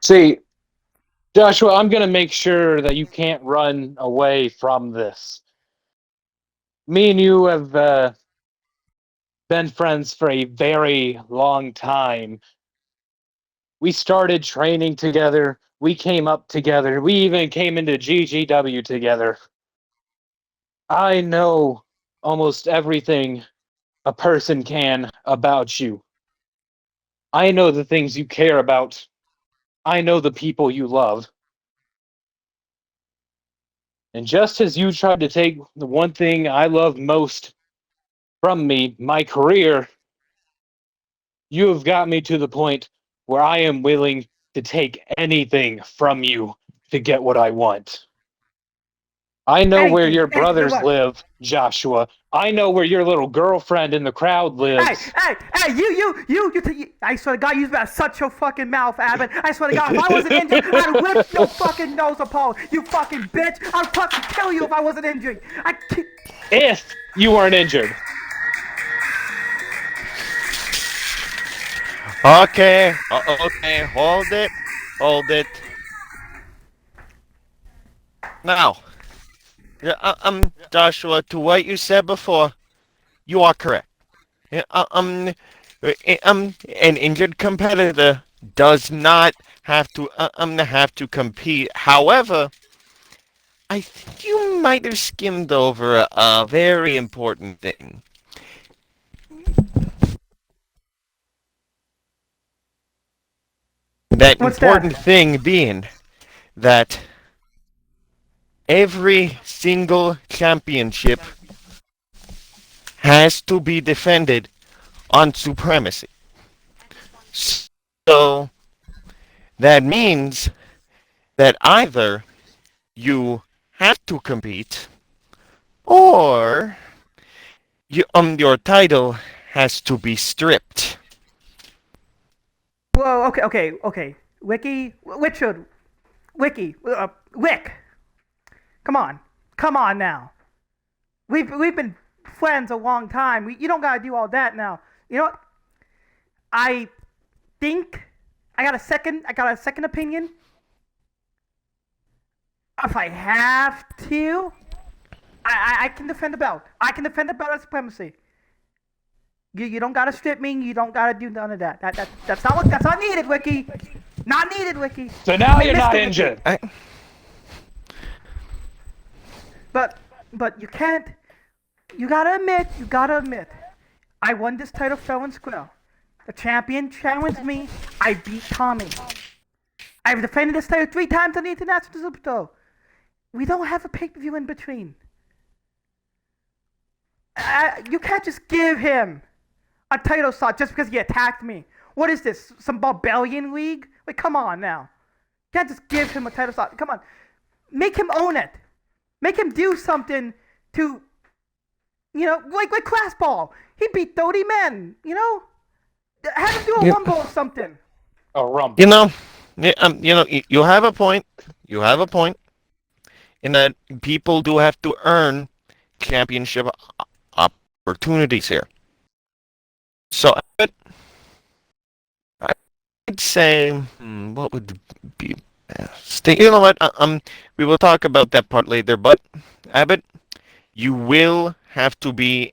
See, Joshua, I'm going to make sure that you can't run away from this. Me and you have been friends for a very long time. We started training together. We came up together. We even came into GGW together. I know almost everything a person can about you. I know the things you care about. I know the people you love. And just as you tried to take the one thing I love most from me, my career, you have got me to the point where I am willing to take anything from you to get what I want. I know where Anything. your Anything to brothers what? live, Joshua. I know where your little girlfriend in the crowd Hey, lives. hey, hey, I swear to God, you better shut your fucking mouth, Abbott. I swear to God, if I wasn't injured, I'd rip your fucking nose apart. You fucking bitch. I'd fucking kill you if I wasn't injured. If you weren't injured. Okay, okay, hold it. Now, yeah, Joshua, to what you said before, you are correct. Yeah, an injured competitor does not have to compete. However, I think you might have skimmed over a very important thing. That What's that? important thing being that every single championship has to be defended on supremacy. So that means that either you have to compete or your title has to be stripped. Whoa, okay, okay, okay. Richard, Wick. Come on. Come on now. We've been friends a long time. You don't gotta do all that now. You know what? I think I got a second opinion. If I have to, I can defend the belt. I can defend the belt of supremacy. You don't gotta strip me. You don't gotta do none of that. That's not needed, Wiki. Not needed, Wiki. So now you're not Mr. Wiki. injured. But you can't. You gotta admit. You gotta admit. I won this title fair and square. The champion challenged me. I beat Tommy. I've defended this title 3 times on the International Superstar. We don't have a pay-per-view in between. You can't just give him a title shot just because he attacked me. What is this? Some barbarian league? Like, come on now. You can't just give him a title shot. Come on. Make him own it. Make him do something to, like Class Ball. He beat 30 men, Have him do a rumble or something. A rumble. You have a point. You have a point. In that people do have to earn championship opportunities here. So I'd say, what would be best? You know what? We will talk about that part later. But Abbott, you will have to be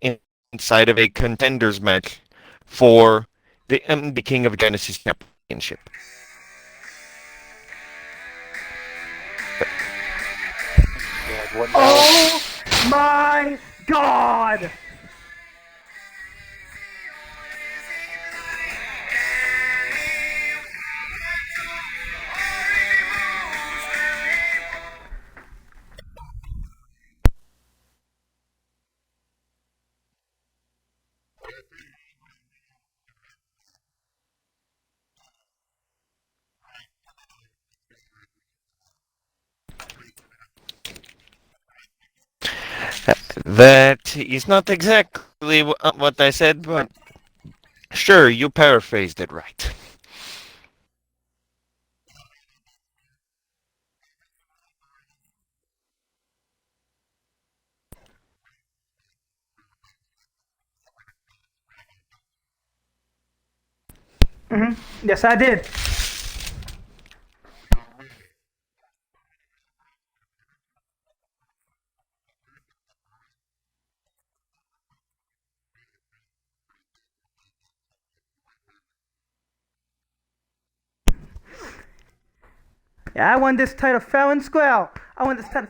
inside of a contenders match for the King of Genesis Championship. God, what now? Oh my God! That is not exactly what I said, but sure, you paraphrased it right. Yes, I did. Yeah, I won this title fair and square. I won this title.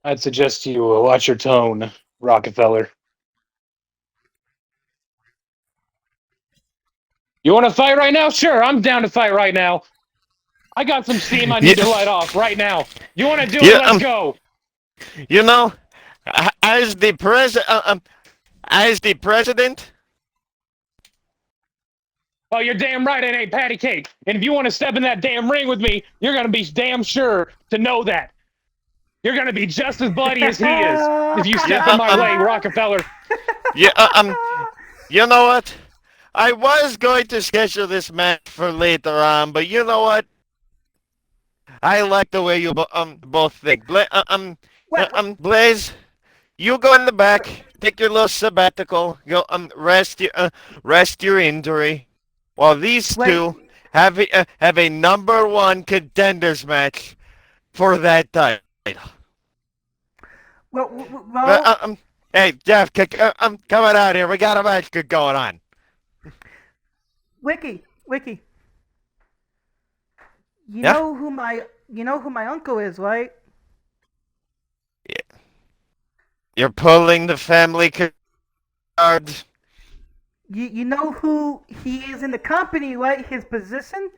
I'd suggest you watch your tone, Rockefeller. You want to fight right now? Sure, I'm down to fight right now. I got some steam I Yeah, need to light off right now. You want to do it? yeah. Let's go. You know, as the president. Oh, you're damn right it ain't patty cake. And if you want to step in that damn ring with me, you're going to be damn sure to know that. You're going to be just as bloody as he is if you Yeah, step in my way, Rockefeller. yeah. You know what? I was going to schedule this match for later on, but you know what? I like the way you both think. What? Blaze, you go in the back, take your little sabbatical, go rest your injury, while these Wait. two have a number one contenders match for that title. Well, But, well, hey Jeff, I'm coming out here. We got a match going on. Wiki. Yeah, You know who my uncle is, right? you're pulling the family card. You know who he is in the company, right? His position.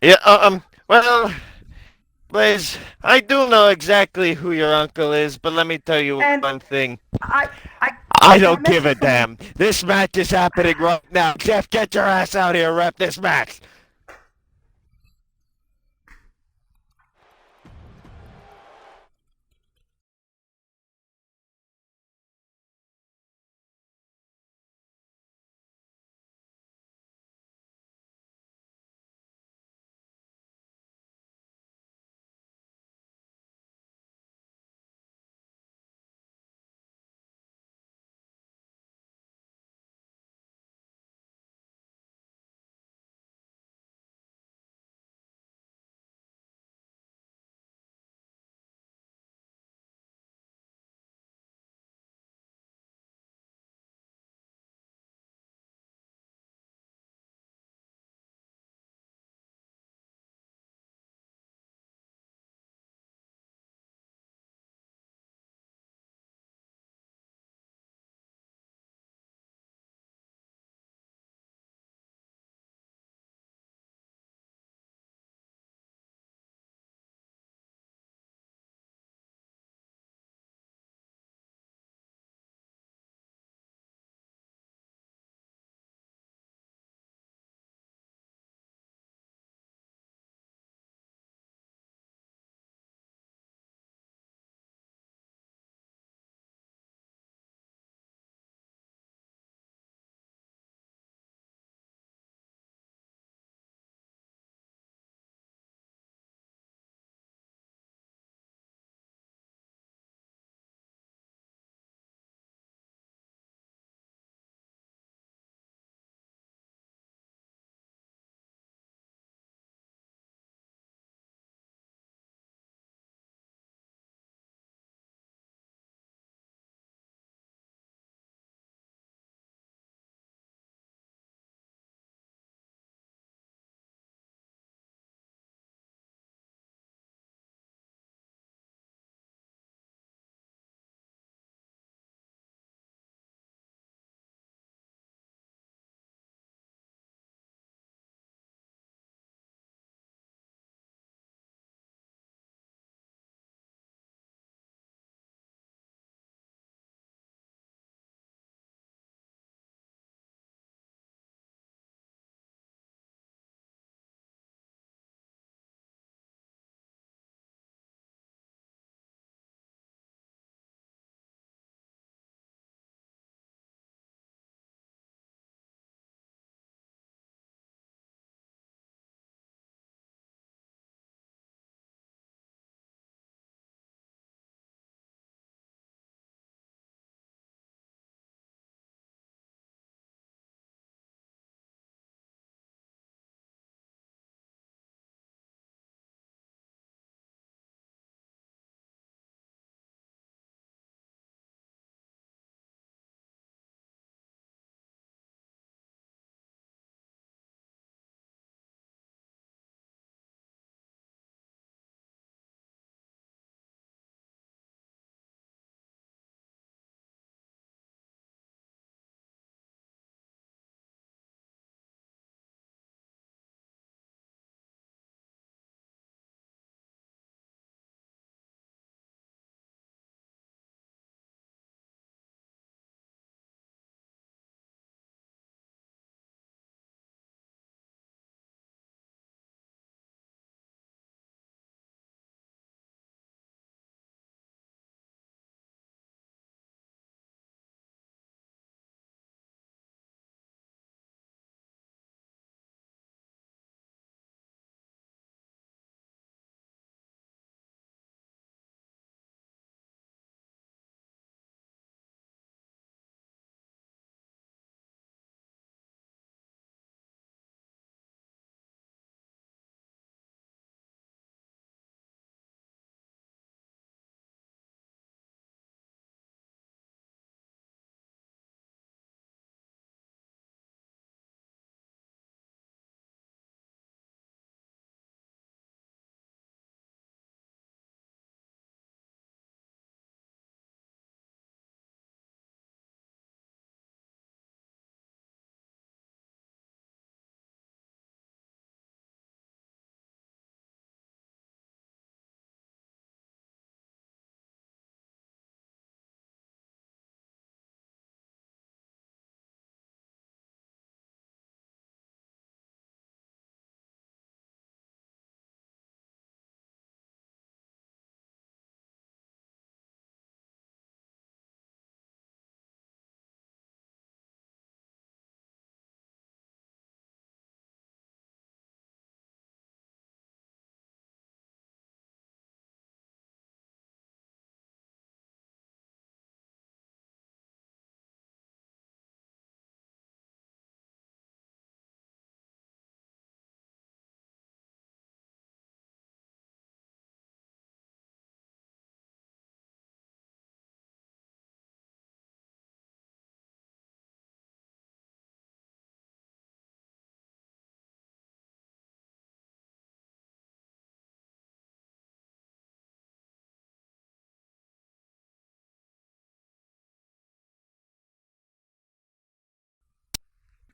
Yeah, well, Blaze, I do know exactly who your uncle is, but let me tell you And one thing. I I I I got a don't give message a from him. damn. This match is happening right now. Jeff, get your ass out here and rep this match.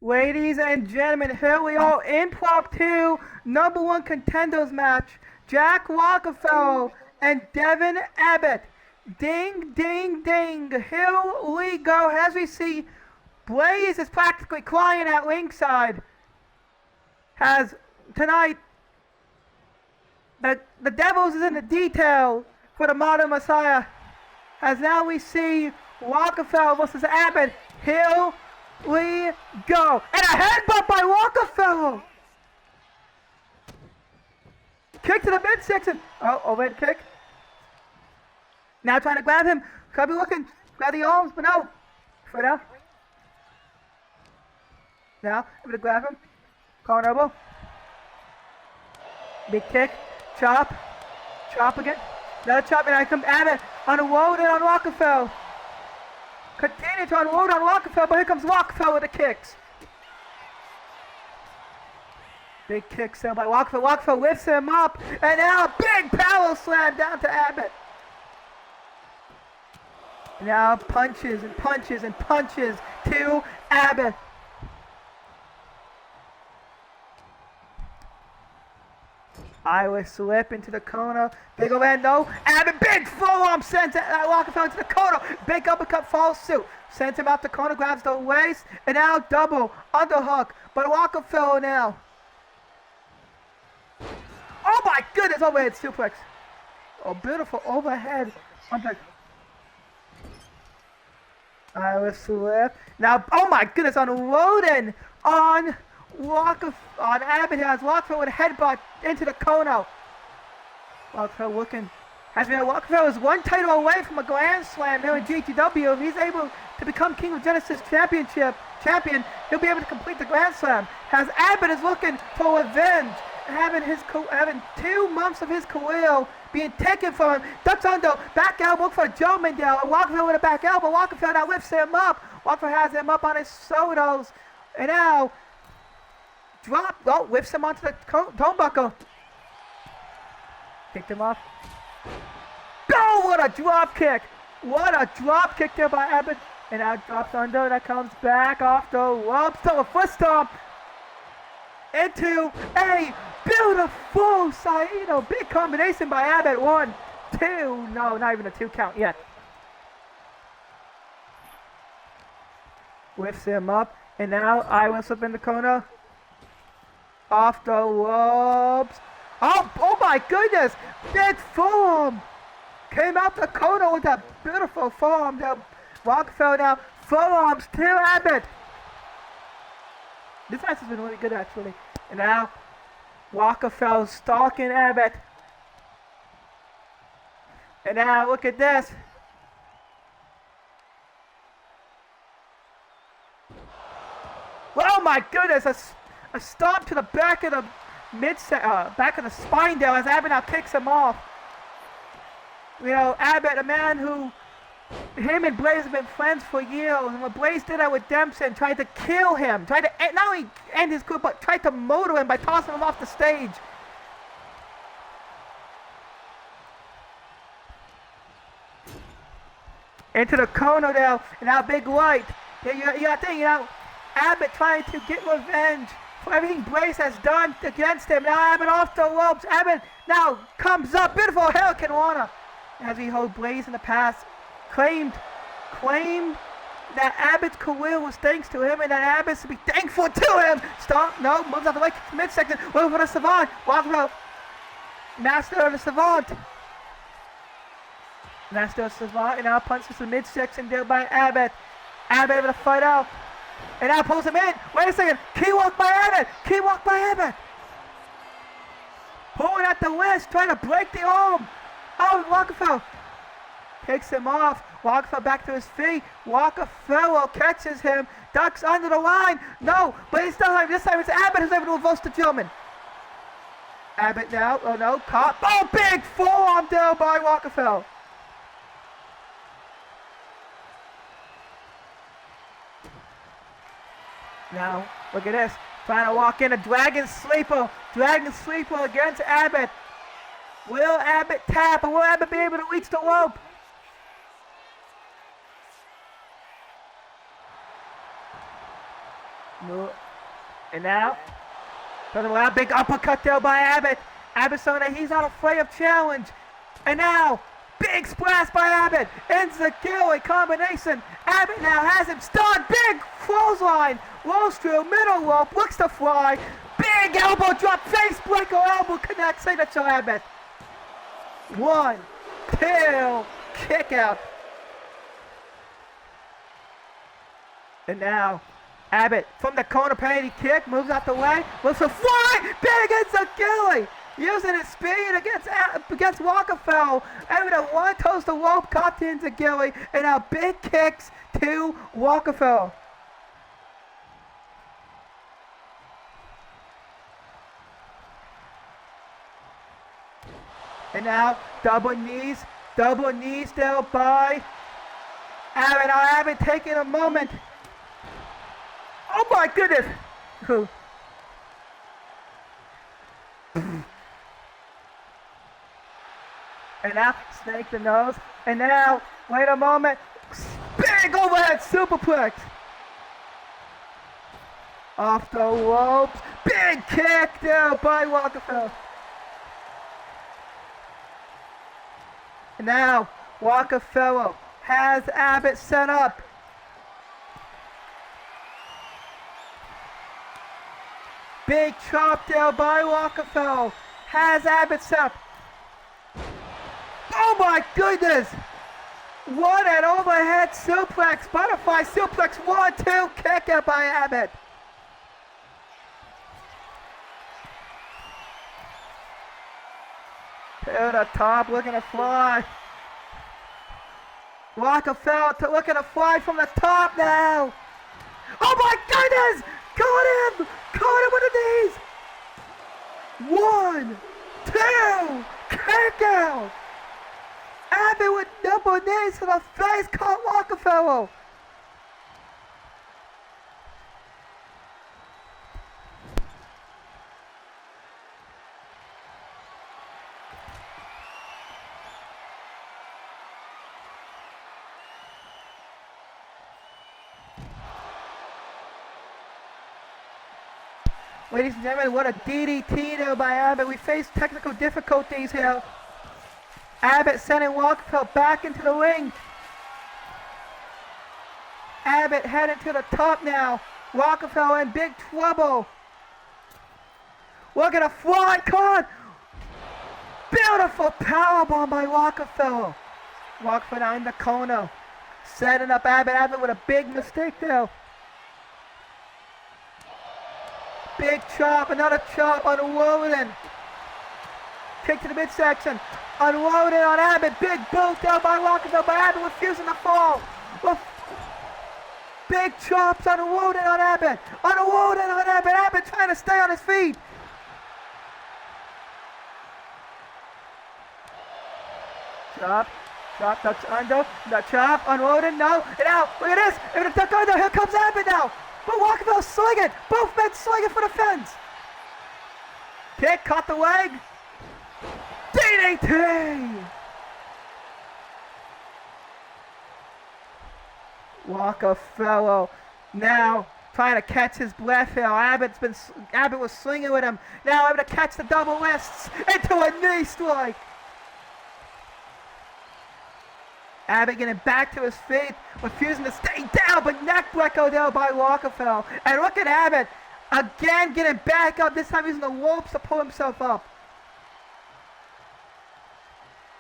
Ladies and gentlemen, here we are, impromptu number one contenders match. Jack Rockefeller and Devin Abbott. Ding, ding, ding. Here we go. As we see, Blaze is practically crying at ringside. As tonight, the Devils is in the detail for the Modern Messiah. As now we see Rockefeller versus Abbott. Here we go. And a headbutt by Rockefeller. Kick to the midsection. Oh, overhead kick. Now trying to grab him. Could be looking. Grab the arms, but no. For now. Now, I'm going to grab him. Corner elbow. Big kick. Chop. Chop again. Another chop. And I come Abbott on the road and on Rockefeller. Continue to unload on Rockefeller, but here comes Rockefeller with the kicks. Big kick sent by Rockefeller. Rockefeller lifts him up, and now a big power slam down to Abbott. Now punches and punches and punches to Abbott. Irish slip into the corner. Big overhand, no. Abbott, big forearm sends Rockefeller into the corner. Big uppercut follows suit. Sends him out the corner, grabs the waist, and now double underhook. But Rockefeller now. Oh my goodness, overhead suplex. Oh, beautiful overhead. Irish slip. Now, oh my goodness, unloading on Abbott has Rockefeller with a headbutt into the corner. Rockefeller looking. Rockefeller is one title away from a Grand Slam here in GTW. If he's able to become King of Genesis champion, he'll be able to complete the Grand Slam. As Abbott is looking for revenge, having 2 months of his career being taken from him. Ducks under, back elbow for Joe Mandel. Rockefeller with a back elbow. Rockefeller now lifts him up. Rockefeller has him up on his shoulders. And now whips him onto the turnbuckle. Kicked him off. Oh, what a drop kick! What a drop kick there by Abbott. And now drops under, that comes back off the ropes. Still a foot stomp. Into a beautiful Saito. Big combination by Abbott. 1, 2. No, not even a 2 count yet. Lifts him up. And now Irish up in the corner. Off the ropes. Oh my goodness! Big forearm! Came out the corner with that beautiful forearm there. Rockefeller now forearms to Abbott. This match has been really good actually. And now Rockefeller stalking Abbott. And now look at this. Oh my goodness! A stomp to the back of the back of the spine there as Abbott now kicks him off. You know, Abbott, a man who, him and Blaze have been friends for years, and when Blaze did that with Dempsey, tried to kill him, tried to not only end his career, but tried to murder him by tossing him off the stage. Into the corner there, and now big right. Abbott trying to get revenge for everything Blaze has done against him. Now Abbott off the ropes. Abbott now comes up. Beautiful Hurricane Rana. As we heard Blaze in the past claimed that Abbott's career was thanks to him and that Abbott should be thankful to him. Stomp, no, moves out the way, kicks the midsection. Looking for the Savant. Rockefeller, master of the Savant. Master of the Savant, and now punches the midsection there by Abbott. Abbott able to fight out. And now pulls him in. Wait a second. Key walk by Abbott. Key walk by Abbott. Pulling at the wrist, trying to break the arm. Oh, Rockefeller kicks him off. Rockefeller back to his feet. Rockefeller catches him. Ducks under the line. No, but he's still this time it's Abbott who's able to reverse the German. Abbott now. Oh no, caught. Oh, big forearm down by Rockefeller. Now, look at this. Trying to walk in a Dragon Sleeper. Dragon Sleeper against Abbott. Will Abbott tap or will Abbott be able to reach the rope? No. And now, doesn't allow big uppercut there by Abbott. Abbott showing that he's not afraid of challenge. And now, big splash by Abbott. Ends the Gilly combination. Abbott now has him stunned. Big clothesline. Rolls through, middle rope, looks to fly. Big elbow drop, face breaker, elbow connect, signature Abbott. 1, 2, kick out. And now, Abbott from the corner penalty kick, moves out the way, looks to fly, big Enzagili, using his speed against Walkerfell. Abbott at one toes the rope, caught to Enzagili, and now big kicks to Walkerfell. And now, double knees there by Abbott. Now Abbott taking a moment. Oh my goodness! And now, snake the nose. And now, wait a moment. Big overhead superplex. Off the ropes. Big kick there by Walkerfell. And now, Walkerfellow has Abbott set up. Big chop there by Walkerfellow. Has Abbott set up. Oh my goodness! What an overhead suplex. Butterfly suplex. 1, 2, kick out by Abbott. To the top, looking to fly. Walkerfell looking to fly from the top now. Oh my goodness! Caught him! Caught him with the knees! 1, 2, kick out! Abbott with double knees to the face, caught Walkerfellow. Ladies and gentlemen, what a DDT there by Abbott. We face technical difficulties here. Abbott sending Walkerfell back into the ring. Abbott heading to the top now. Walkerfell in big trouble. Look at a fly caught. Beautiful powerbomb by Walkerfell. Walkerfell now in the corner. Setting up Abbott. Abbott with a big mistake there. Big chop, another chop on Woden. Kick to the midsection. Unloaded on Abbott. Big boot down by Walkerfell, but Abbott refusing to fall. Big chops unloaded on Abbott. Unloaded on Abbott. Abbott trying to stay on his feet. Chop. Chop, that's under. The chop, unloaded, no. And out. Look at this. They're gonna duck under. Here comes Abbott now. But Walkerfell's slinging. Both men slinging for the fence. Kick, caught the leg. DDT! Walkerfellow now trying to catch his breath here. Abbott was swinging with him. Now able to catch the double wrists into a knee strike. Abbott getting back to his feet, refusing to stay down, but neck breaker there by Walkerfell. And look at Abbott again getting back up. This time using the ropes to pull himself up.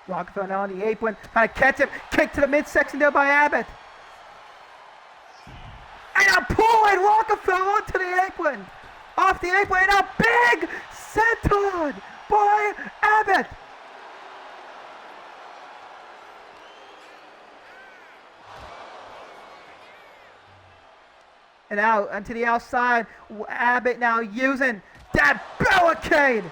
Walkerfell now on the apron, trying to catch him. Kick to the midsection there by Abbott. And now pulling Walkerfell onto the apron. Off the apron, and now big senton by Abbott. And out onto the outside, Abbott now using that barricade.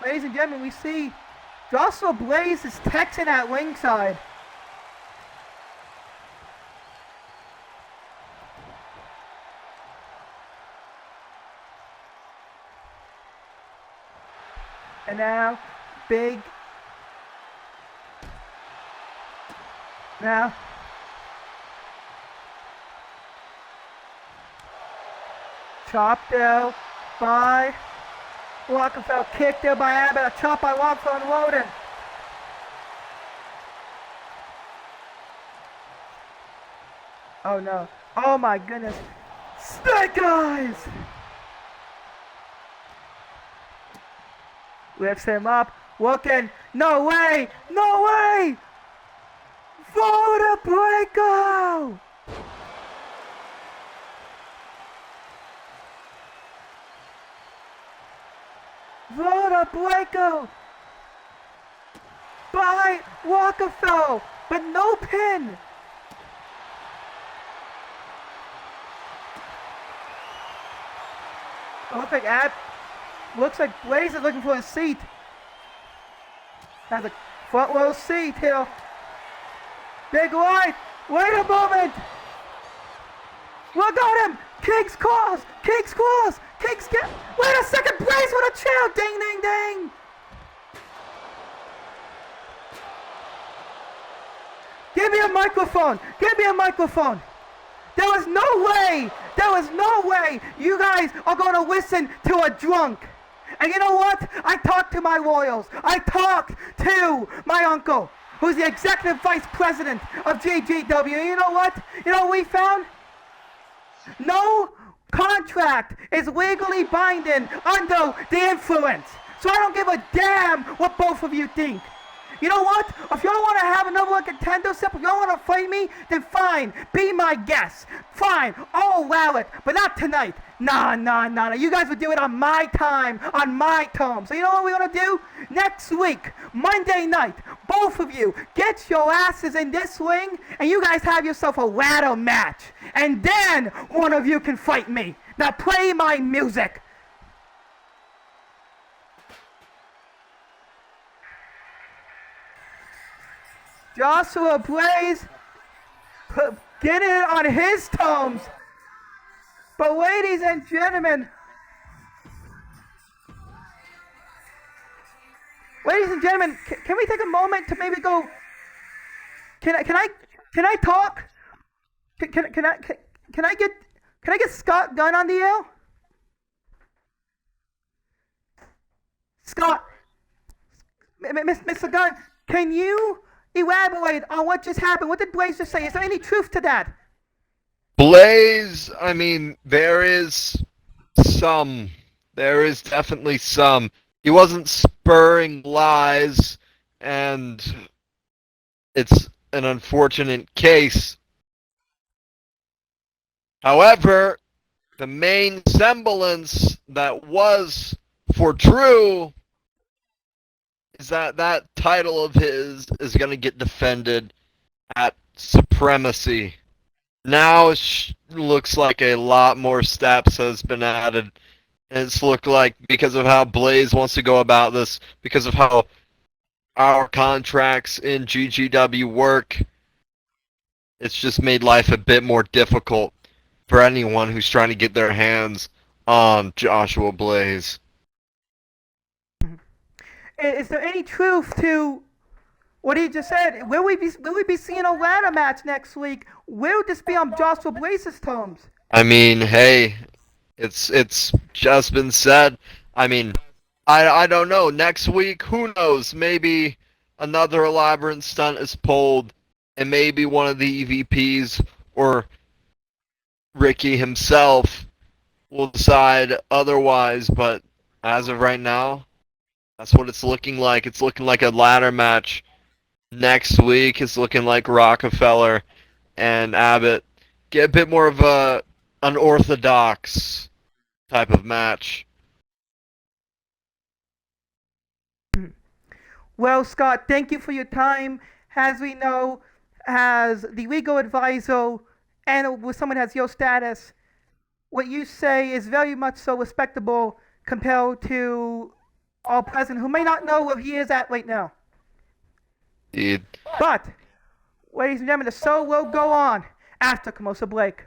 Ladies and gentlemen, we see Joshua Blaze is texting at ringside. And now, big. Now. Chopped out by Rockefeller. Kicked there by Abbott. A chop by Rockefeller and Roden. Oh no. Oh my goodness. Snake Eyes! Lifts him up. Looking. No way! No way! Voda Breako! Voda Breako! By Rockefeller! But no pin! Looks like Blaze is looking for a seat. Has a front row seat here. Big right. Wait a moment. Look at him. King's cross. King's cross. King's get. Wait a second. Blaze with a chair. Ding, ding, ding. Give me a microphone. Give me a microphone. There was no way you guys are going to listen to a drunk. And you know what? I talked to my royals. I talked to my uncle, who's the executive vice president of GGW. You know what? You know what we found? No contract is legally binding under the influence. So I don't give a damn what both of you think. You know what? If y'all want to have another one contender step, if y'all want to fight me, then fine. Be my guest. Fine. I'll allow it. But not tonight. Nah. You guys would do it on my time, on my terms. So you know what we're going to do? Next week, Monday night, both of you get your asses in this ring, and you guys have yourself a ladder match. And then one of you can fight me. Now play my music. Joshua Blaze getting it on his terms. But ladies and gentlemen, can we take a moment to maybe go? Can I talk? Can I get Scott Gunn on the air? Scott, Mr. Gunn, can you elaborate on what just happened? What did Blaze just say? Is there any truth to that? Blaze, I mean, there is definitely some. He wasn't spurring lies, and it's an unfortunate case. However, the main semblance that was for true is that title of his is going to get defended at Supremacy. Now it looks like a lot more steps has been added. And it's looked like, because of how Blaze wants to go about this, because of how our contracts in GGW work, it's just made life a bit more difficult for anyone who's trying to get their hands on Joshua Blaze. Is there any truth to what he just said? Will we be seeing a ladder match next week? Will this be on Joshua Blaze's terms? I mean, hey, it's just been said. I mean, I don't know. Next week, who knows? Maybe another elaborate stunt is pulled, and maybe one of the EVPs or Ricky himself will decide otherwise. But as of right now, that's what it's looking like. It's looking like a ladder match. Next week, it's looking like Rockefeller and Abbott get a bit more of a unorthodox type of match. Well, Scott, thank you for your time. As we know, as the legal advisor and with someone has your status, what you say is very much so respectable compared to our president, who may not know where he is at right now. Indeed. But, ladies and gentlemen, the show will go on after commercial break.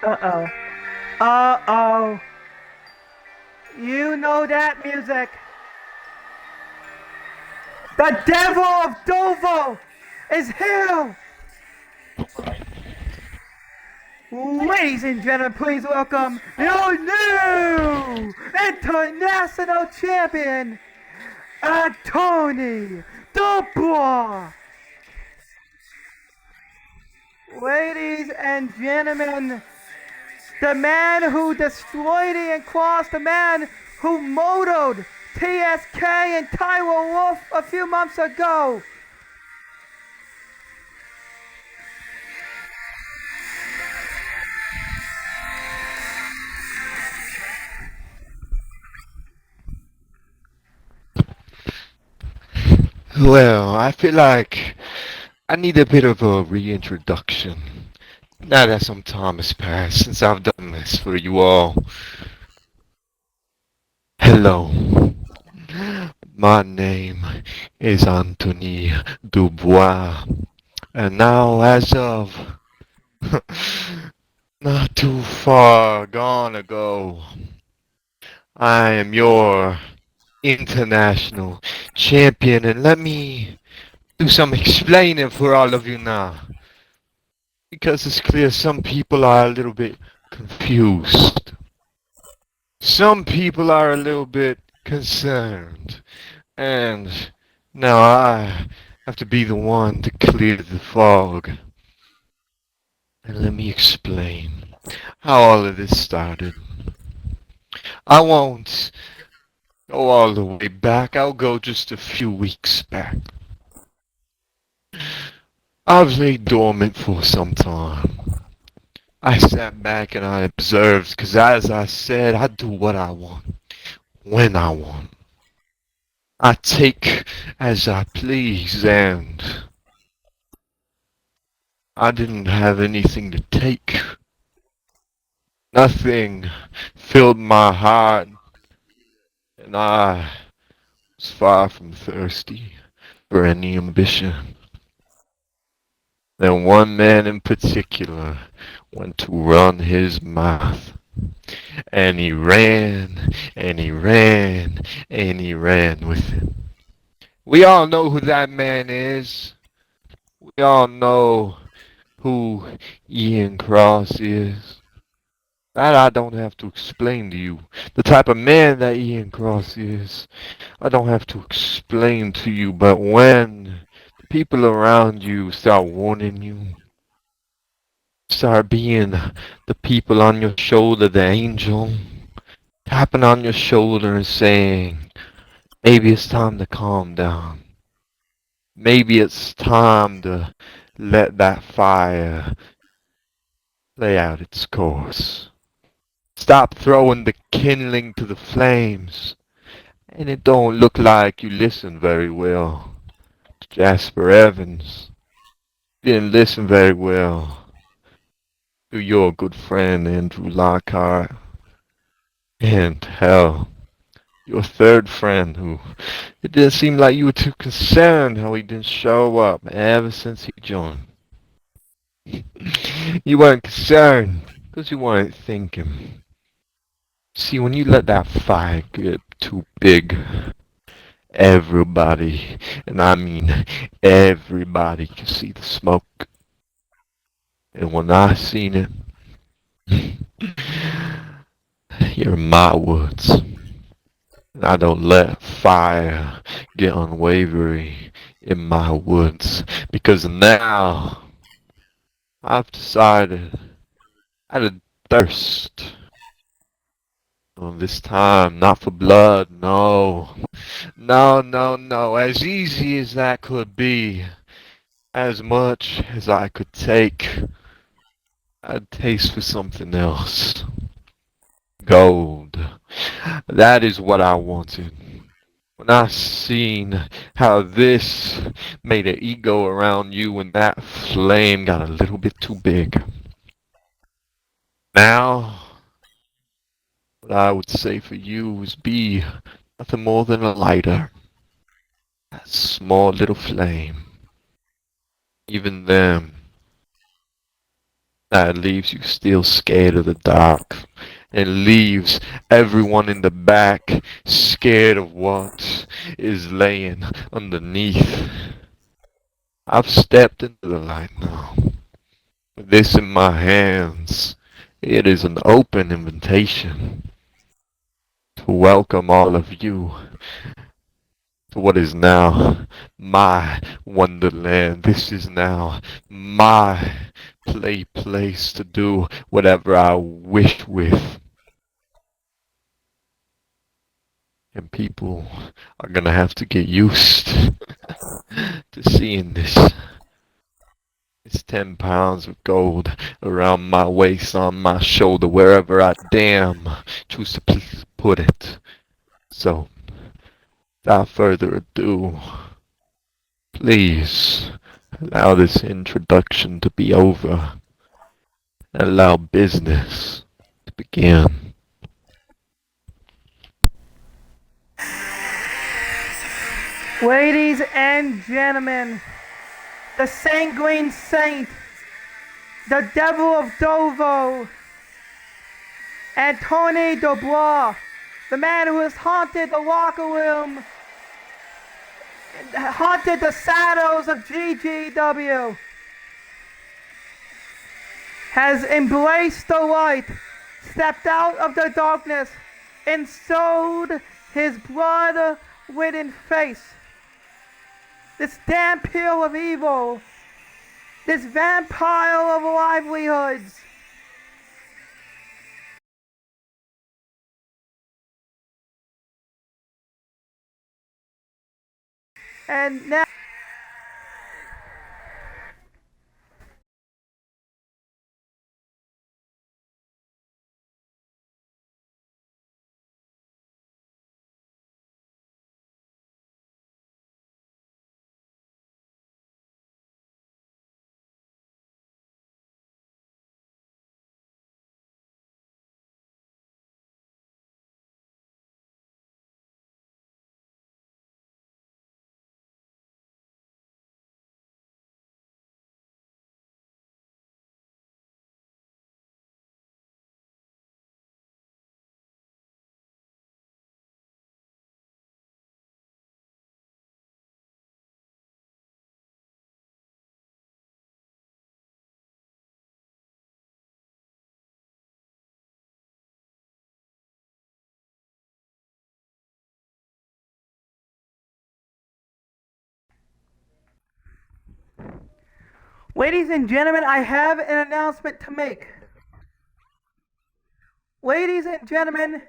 Uh-oh. Uh-oh. You know that music. The devil of Dovo is here! Ladies and gentlemen, please welcome your new international champion, Tony Dubois. Ladies and gentlemen, the man who destroyed Ian Cross, the man who motored TSK and Tyler Wolf a few months ago. Well, I feel like I need a bit of a reintroduction. Now that some time has passed since I've done this for you all. Hello. My name is Anthony Dubois. And now, as of not too far gone ago, I am your international champion. And let me do some explaining for all of you now. Because it's clear some people are a little bit confused. Some people are a little bit concerned. And now I have to be the one to clear the fog. And let me explain how all of this started. I won't go all the way back. I'll go just a few weeks back. I've laid dormant for some time. I sat back and I observed, because as I said, I do what I want, when I want. I take as I please, and I didn't have anything to take. Nothing filled my heart, and I was far from thirsty for any ambition. Then one man in particular went to run his mouth. And he ran, and he ran, and he ran with it. We all know who that man is. We all know who Ian Cross is. That I don't have to explain to you. The type of man that Ian Cross is, I don't have to explain to you. But when the people around you start warning you, start being the people on your shoulder, the angel, tapping on your shoulder and saying, maybe it's time to calm down. Maybe it's time to let that fire play out its course. Stop throwing the kindling to the flames. And it don't look like you listened very well to Jasper Evans. You didn't listen very well to your good friend Andrew Lockhart. And hell, your third friend who it didn't seem like you were too concerned how he didn't show up ever since he joined. You weren't concerned because you weren't thinking. See, when you let that fire get too big, everybody, and I mean everybody, can see the smoke. And when I seen it, you're in my woods. And I don't let fire get unwavering in my woods. Because now I've decided out of thirst. Well, this time, not for blood, no. No, no, no. As easy as that could be, as much as I could take, I'd taste for something else. Gold. That is what I wanted. When I seen how this made an ego around you and that flame got a little bit too big. Now, what I would say for you is be nothing more than a lighter. That small little flame. Even them, That leaves you still scared of the dark. It leaves everyone in the back scared of what is laying underneath. I've stepped into the light now. With this in my hands, it is an open invitation to welcome all of you to what is now my wonderland. This is now my place to do whatever I wish with. And people are gonna have to get used to seeing this. It's 10 pounds of gold around my waist, on my shoulder, wherever I damn choose to put it. So, without further ado, please allow this introduction to be over and allow business to begin. Ladies and gentlemen, the Sanguine Saint, the Devil of Dovo, Antony Dubois, the man who has haunted the locker room, haunted the shadows of GGW, has embraced the light, stepped out of the darkness, and sowed his blood-ridden face. This damn pill of evil, this vampire of livelihoods. And now, ladies and gentlemen, I have an announcement to make. Ladies and gentlemen,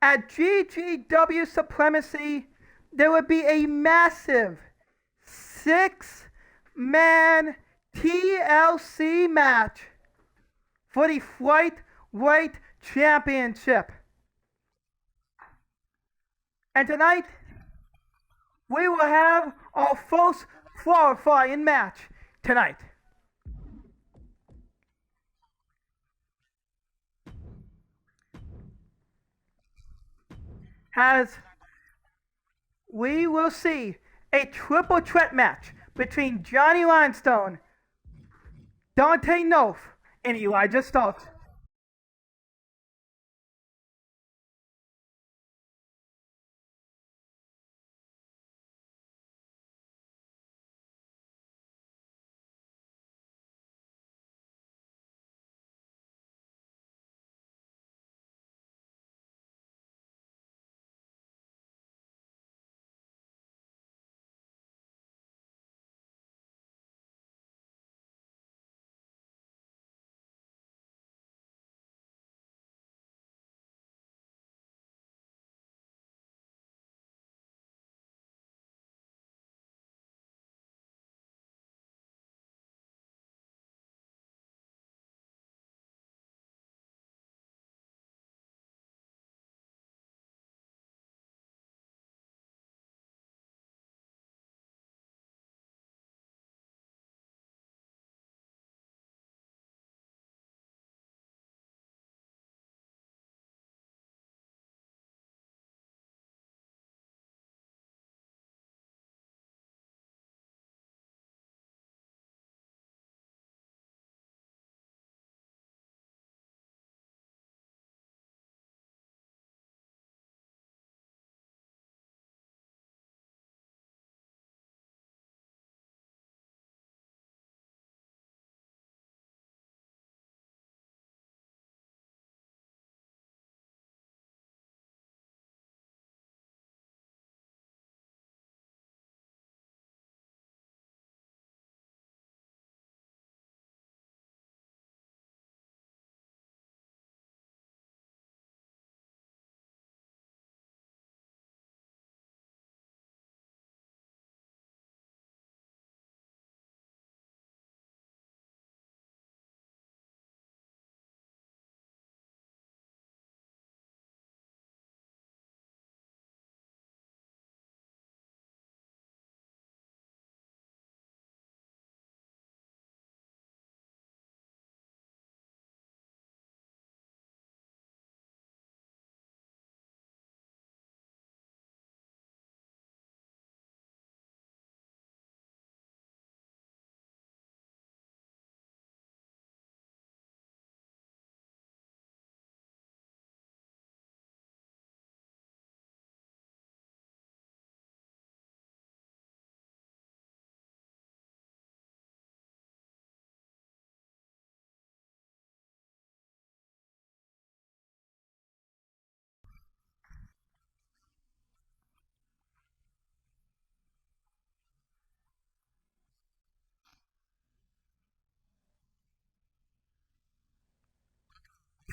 at GGW Supremacy, there will be a massive 6-man TLC match for the Flyweight Championship. And tonight, we will have our first qualifying match tonight. As we will see a triple threat match between Johnny Limestone, Dante Noth, and Elijah Stokes.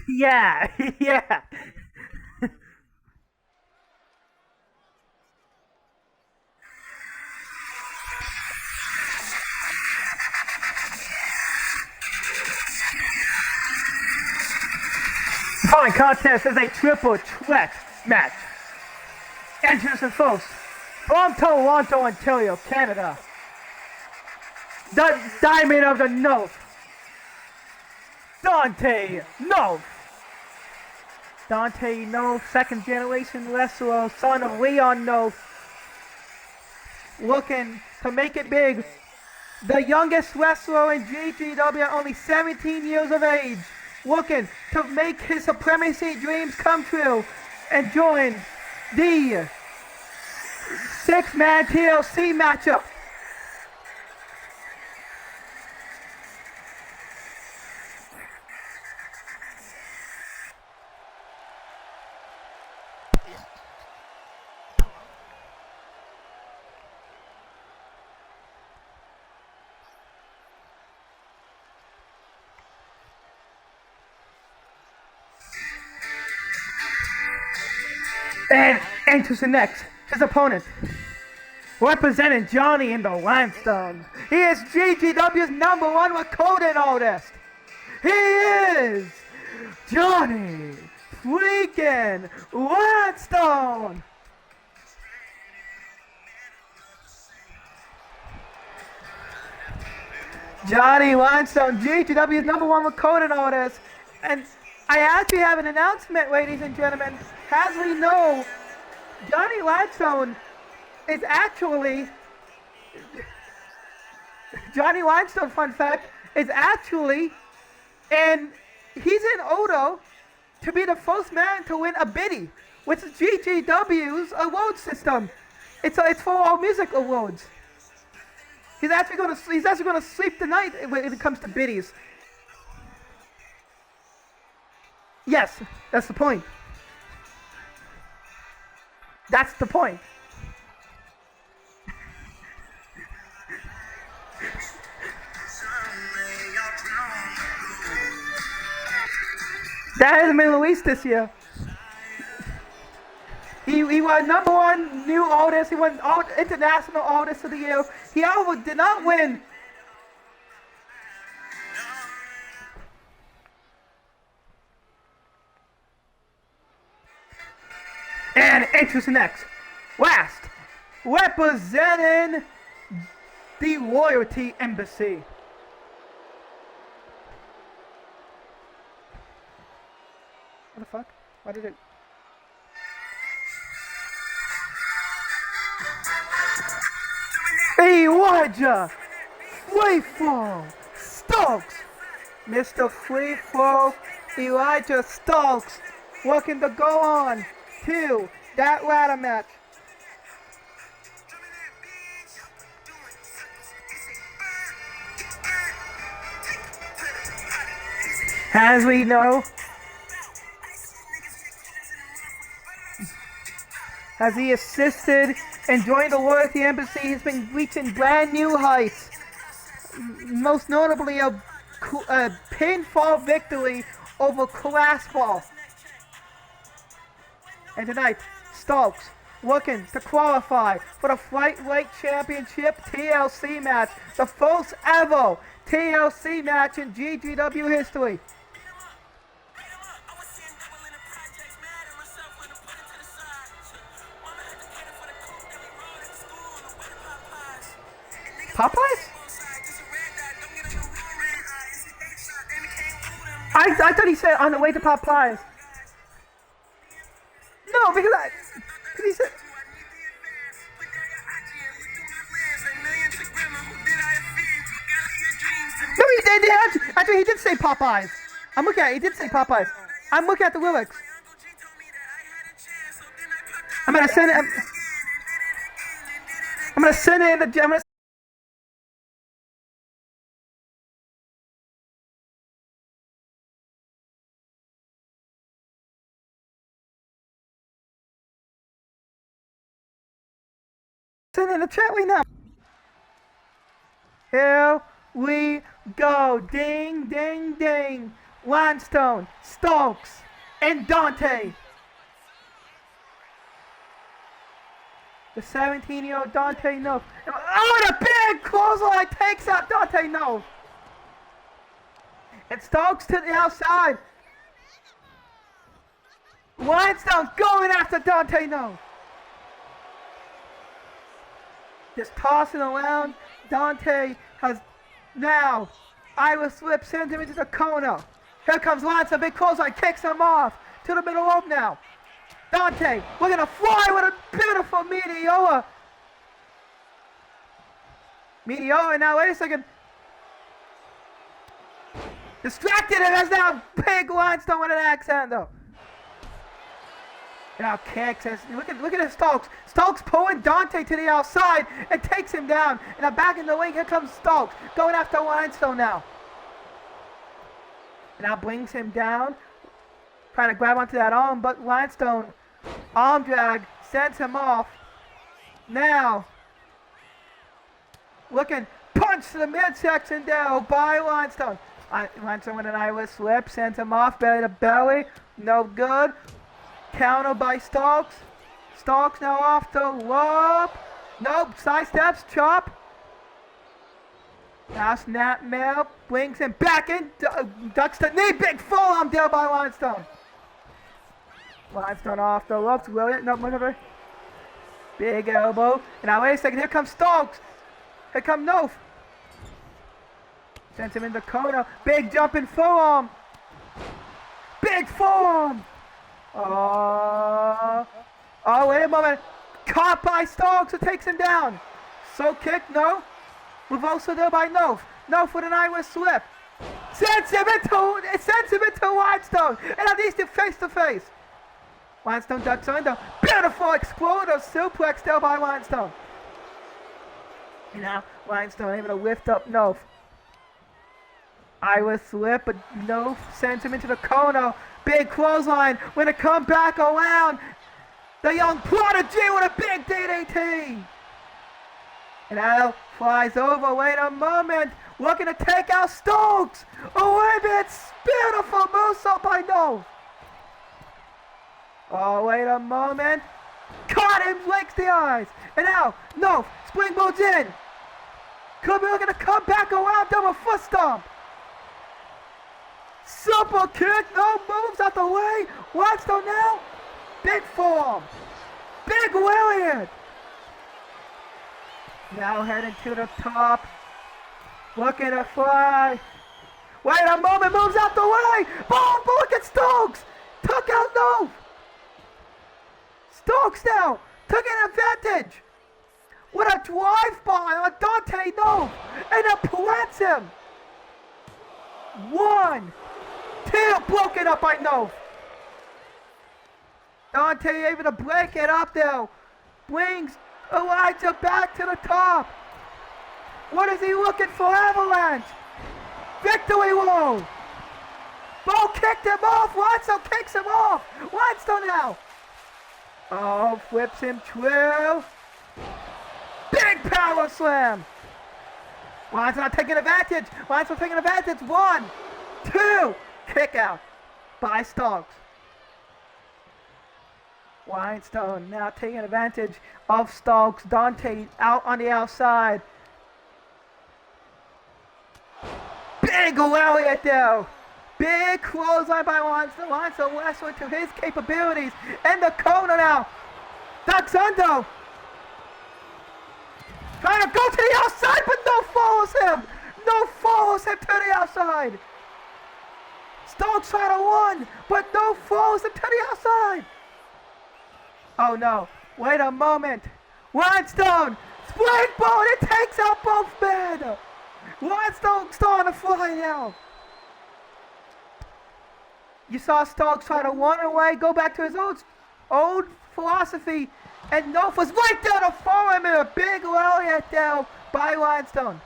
Yeah, yeah. Following contest is a triple threat match. Introducing folks from Toronto, Ontario, Canada. The Diamond of the North, Dante North. Dante North, second generation wrestler, son of Leon North, looking to make it big. The youngest wrestler in GGW at only 17 years of age, looking to make his supremacy dreams come true and join the six-man TLC matchup. And introducing next, his opponent, representing Johnny in the Limestone. He is GGW's #1 recording artist. He is Johnny freaking Limestone. Johnny Limestone, GGW's #1 recording artist. And I actually have an announcement, ladies and gentlemen. As we know, Johnny Limestone is actually, Johnny Limestone, fun fact, is actually, and he's in Odo to be the first man to win a biddy, which is GGW's award system. It's for all music awards. He's actually gonna sleep tonight when it comes to biddies. Yes, that's the point. That's the point. That hasn't been released this year. He won #1 new artist. He won international artist of the year. He however did not win. And introducing next, last, representing the Loyalty Embassy. What the fuck? Why did it? Elijah Freefall Stokes, Mr. Freefall Elijah Stokes, looking to go on to that ladder match. As we know, as he assisted and joined the Loyalty Embassy, he's been reaching brand new heights. Most notably, a pinfall victory over Classball. And tonight, Stokes looking to qualify for the Flyweight Championship TLC match, the first ever TLC match in GGW history. Popeyes? I thought he said on the way to Popeyes. No, because he said. No, he did. Actually, he did say Popeyes. I'm looking at it. He did say Popeyes. I'm looking at the lyrics. I'm gonna send it. I'm gonna send it in the. I'm gonna send it in the chat right now. Here we go. Ding, ding, ding. Limestone, Stokes, and Dante. The 17-year-old Dante Nof. Oh, and a big clothesline takes out Dante Nof. And Stokes to the outside. Limestone going after Dante Nof. Just tossing around. Dante has now Irish slip, sends him into the corner. Here comes Limestone, big clothesline, kicks him off to the middle rope now. Dante, we're gonna fly with a beautiful Meteora. Meteora now, wait a second. Distracted, and has now big Limestone with an axe handle. Now kicks, look at his Stokes. Stokes pulling Dante to the outside and takes him down. And now back in the ring, here comes Stokes, going after Limestone now. And now brings him down, trying to grab onto that arm, but Limestone, arm drag, sends him off. Now, looking, punch to the midsection down by Limestone. Limestone with an Irish slip, sends him off, belly to belly, no good. Counter by Stokes. Stokes now off the rope. Nope, sidesteps, chop. Now snap mail, brings him back in, ducks the knee, big forearm there by Limestone. Limestone off the ropes, William, no, whatever. Big elbow, and now wait a second, here comes Stokes. Here comes Nof. Sends him in the corner, big jumping forearm. Big forearm. Oh, wait a moment. Caught by Stokes, it takes him down. So kick, no. Reversal there by Nof. Nof with an Irish slip. Sends him into Limestone. And now these two face to face. Limestone ducks under. Beautiful exploder suplex there by Limestone. And now Limestone able to lift up Nof. Irish slip, but Nof sends him into the corner. Big clothesline. When it come back around, the young prodigy with a big DDT. And now flies over. Wait a moment. Looking to take out Stokes. Oh, wait a minute. Beautiful moonsault by Nof. Oh, wait a moment. Caught him, blinks the eyes. And now, Nof springboards in. Could be looking to come back around, double foot stomp. Super kick, no moves out the way. Limestone now. Big forearm. Big William. Now heading to the top. Looking to fly. Wait a moment, moves out the way. Boom, look at Stokes. Took out Nof. Stokes now. Took an advantage. With a drive-by on Dante Nof. And it plants him. 1, 2, broken up by Nof. Dante able to break it up now. Brings Elijah back to the top. What is he looking for? Avalanche. Victory roll. Bo kicked him off. Limestone kicks him off. Limestone now. Oh, flips him 12. Big power slam. Limestone taking advantage. Limestone taking advantage. 1, 2. Kick out by Stokes. Limestone now taking advantage of Stokes. Dante out on the outside. Big lariat there. Big clothesline by Limestone. Limestone wrestling to his capabilities. And the corner now. Ducks under. Trying to go to the outside, but no follows him. No follows him to the outside. Stokes trying to run, but no follows him to the outside. Oh no, wait a moment. Limestone, springboard, it takes out both men. Limestone starting to fly now. You saw Stokes try to run away, go back to his old philosophy, and Nof was right there to follow him in a big lariat down by Limestone.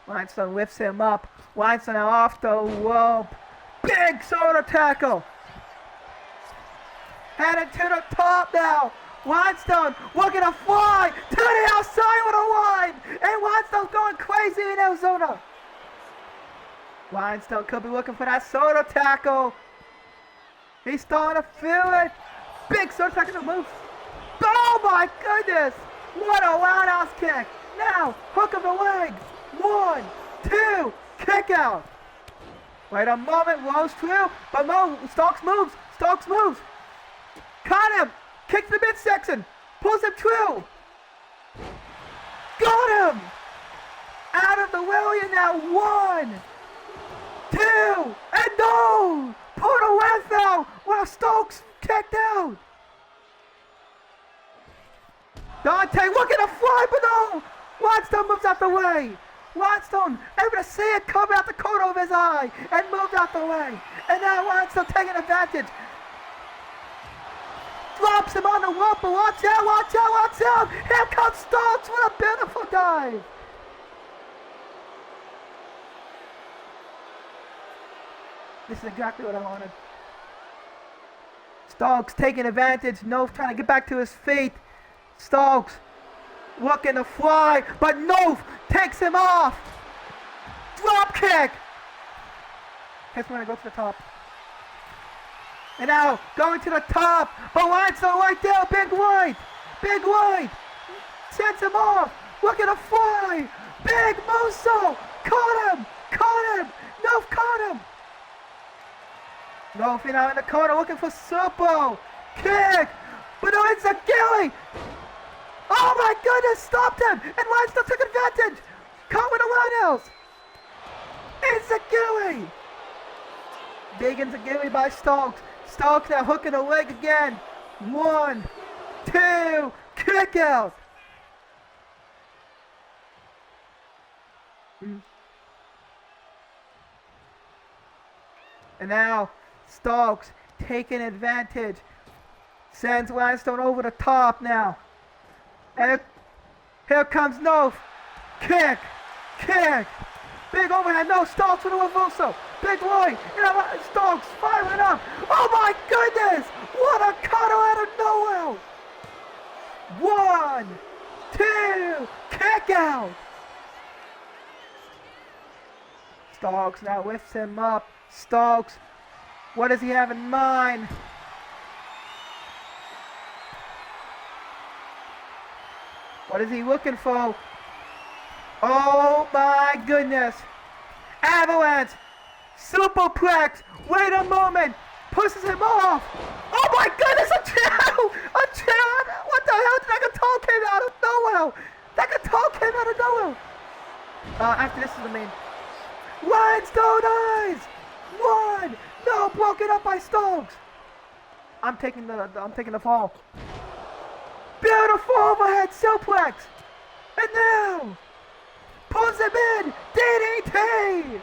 Limestone lifts him up. Limestone off the rope. Big shoulder tackle. Headed to the top now. Limestone looking to fly to the outside with a line. And Limestone's going crazy in Arizona. Limestone could be looking for that soda tackle. He's starting to feel it. Big soda tackle move. Oh my goodness! What a roundhouse kick. Now, hook of the leg. 1, 2, kick out. Wait a moment, Rose through, but Stokes moves. Caught him. Kick to the midsection. Pulls him through. Got him. Out of the William now. 1, 2, and no. Put a left out while Stokes kicked out. Dante looking to fly, but no. Limestone moves out the way. Limestone able to see it come out the corner of his eye and moved out the way. And now Limestone taking advantage. Drops him on the rope, but watch out. Here comes Stokes with a beautiful dive. This is exactly what I wanted. Stokes taking advantage. Nove trying to get back to his feet. Stokes looking to fly, but Nove takes him off. Drop kick. Guess we're gonna go to the top. And now going to the top. But Limestone right there. Big White. Sends him off. Looking to fly. Big Musso. Caught him. Nove caught him. Nove now in the corner looking for Supo. Kick. But no, it's a Gilly. Oh my goodness, stopped him! And Limestone took advantage! Caught with a roundhouse! It's a Gilly! Big Enziguri by Stokes. Stokes now hooking the leg again. 1, 2, kick out! And now Stokes taking advantage. Sends Limestone over the top now. And here comes Nove. Kick. Big overhead. No, Stokes with a reversal. Big Lloyd. Stokes firing up. Oh my goodness. What a cutter out of nowhere. 1, 2, kick out. Stokes now lifts him up. Stokes. What does he have in mind? What is he looking for? Oh my goodness. Avalanche. Superplex. Wait a moment. Pushes him off. Oh my goodness. A chair. What the hell? Nakatol came out of nowhere. After this is the main. Limestone eyes. 1. No, broken up by Stokes. I'm taking the fall. Beautiful overhead suplex. And now pulls him in. DDT.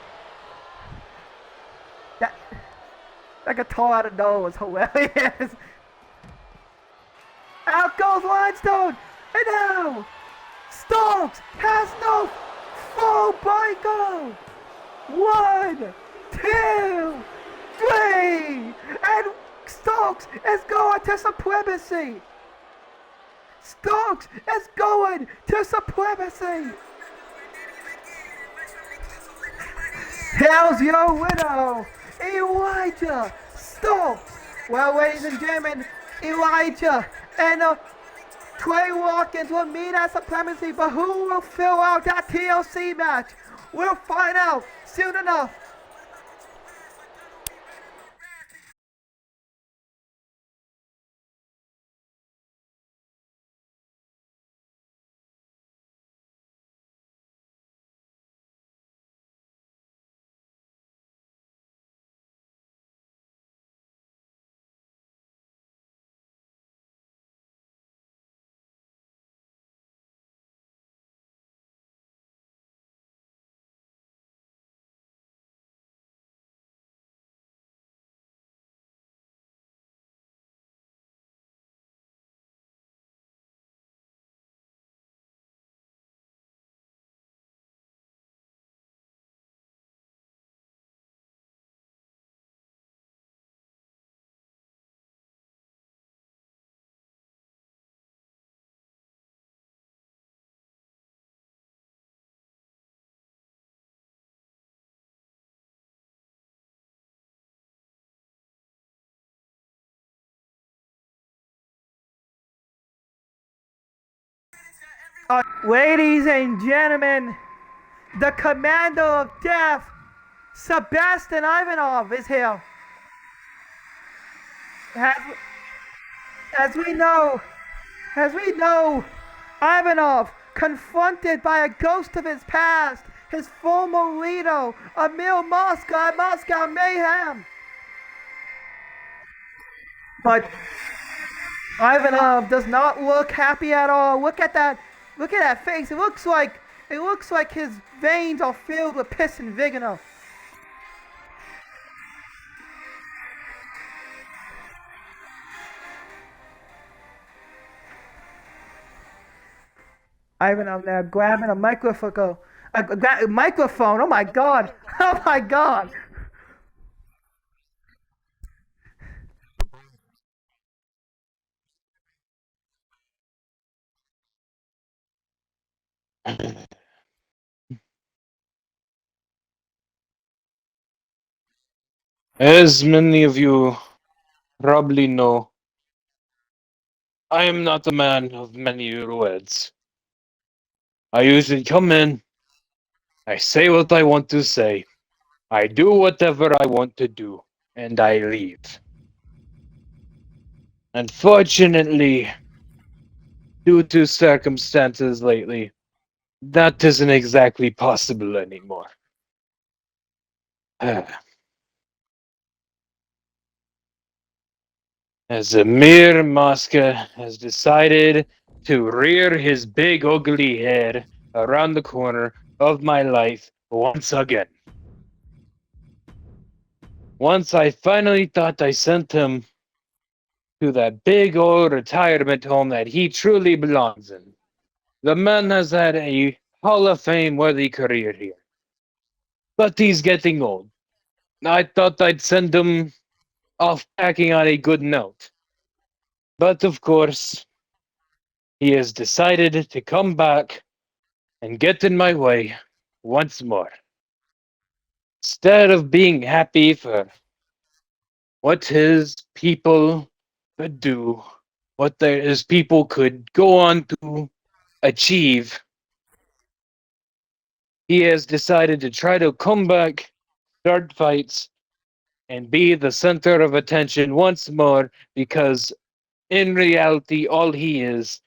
That guitar out of nowhere was hilarious. Out goes Limestone. And now Stokes has no full body go. 1, 2, 3. And Stokes is going to supremacy. Stokes is going to supremacy. Hell's your widow, Elijah Stokes. Well, ladies and gentlemen, Elijah and Trey Watkins will meet at supremacy, but who will fill out that TLC match? We'll find out soon enough. Ladies and gentlemen, the Commander of Death, Sebastian Ivanov, is here. As, as we know, as we know, Ivanov, confronted by a ghost of his past, his former leader, Emil Moscow at Moscow Mayhem. But Ivanov does not look happy at all. Look at that. Look at that face. It looks like his veins are filled with piss and vinegar. Ivanov now grabbing a microphone. A microphone. Oh my god. Oh my god. As many of you probably know, I am not a man of many words. I usually come in, I say what I want to say, I do whatever I want to do, and I leave. Unfortunately, due to circumstances lately, that isn't exactly possible anymore. As Amir Maska has decided to rear his big ugly head around the corner of my life once again. Once I finally thought I sent him to that big old retirement home that he truly belongs in. The man has had a Hall of Fame worthy career here. But he's getting old. I thought I'd send him off packing on a good note. But of course, he has decided to come back and get in my way once more. Instead of being happy for what his people could do, what his people could go on to achieve, he has decided to try to come back, start fights, and be the center of attention once more because in reality, all he is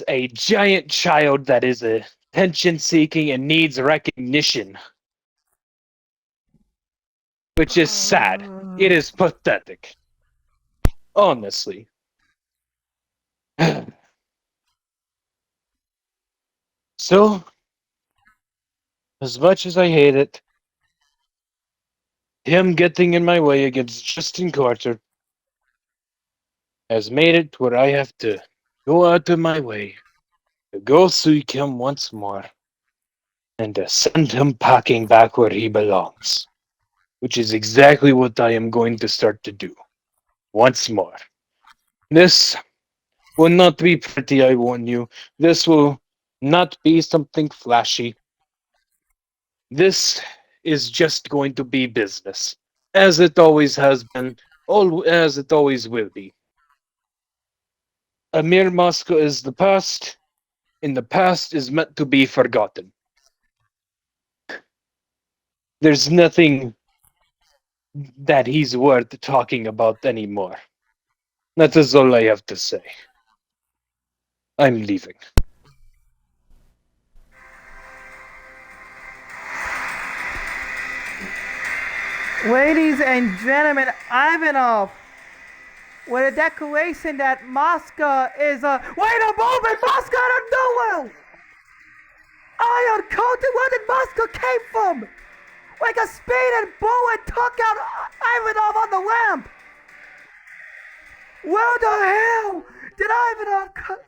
a giant child that is attention seeking and needs recognition, which is sad. It is pathetic. Honestly. So, as much as I hate it, him getting in my way against Justin Carter has made it where I have to go out of my way to go seek him once more and to send him packing back where he belongs, which is exactly what I am going to start to do once more. This will not be pretty, I warn you. This will not be something flashy. This is just going to be business, as it always has been, as it always will be. Amir Moscow is the past, and the past is meant to be forgotten. There's nothing that he's worth talking about anymore. That is all I have to say. I'm leaving. Ladies and gentlemen, Ivanov, with a declaration that Moscow is a. Wait a moment! Moscow out of nowhere! I uncounted where did Moscow came from! Like a speeding bullet took out Ivanov on the ramp! Where the hell did Ivanov come?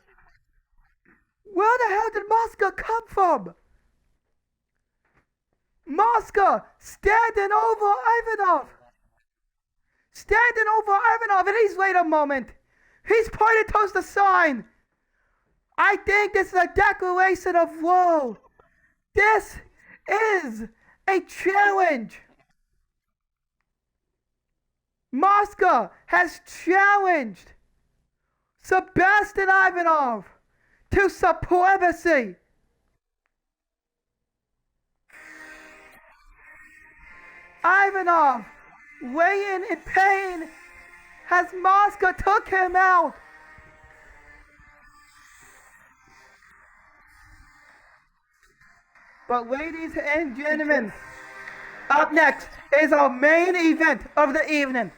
Where the hell did Moscow come from? Moscow standing over Ivanov! Standing over Ivanov, and he's wait a moment. He's pointing towards the sign. I think this is a declaration of war. This is a challenge. Moscow has challenged Sebastian Ivanov to supremacy. Ivanov, weighing in pain, as Moscow took him out. But ladies and gentlemen, up next is our main event of the evening.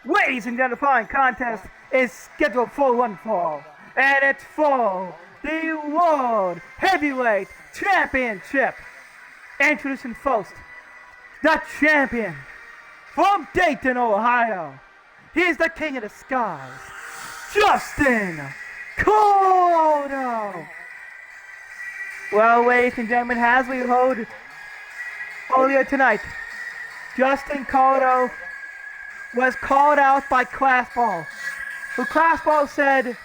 Ladies and gentlemen, the following contest is scheduled for one fall, and it's for the World Heavyweight Championship. Introducing first, the champion from Dayton, Ohio. He is the king of the skies, Justin Cotto. Well, ladies and gentlemen, as we heard earlier tonight, Justin Cotto was called out by Classball, who Classball said,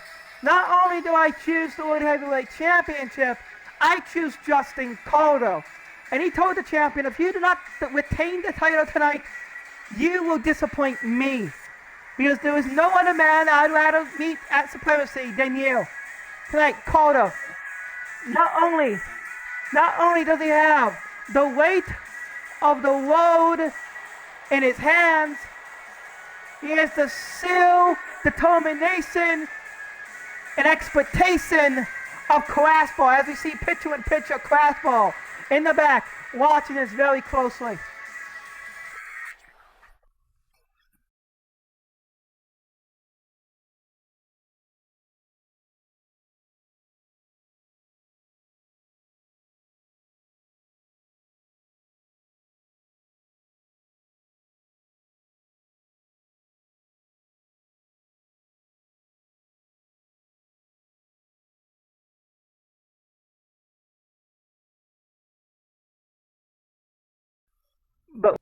not only do I choose the World Heavyweight Championship, I choose Justin Cotto. And he told the champion, if you do not retain the title tonight, you will disappoint me. Because there is no other man I'd rather meet at Supremacy than you. Tonight, Cotto, not only does he have the weight of the world in his hands, he has the skill, determination, and expectation of Classball, as we see picture-in-picture Classball in the back, watching this very closely. But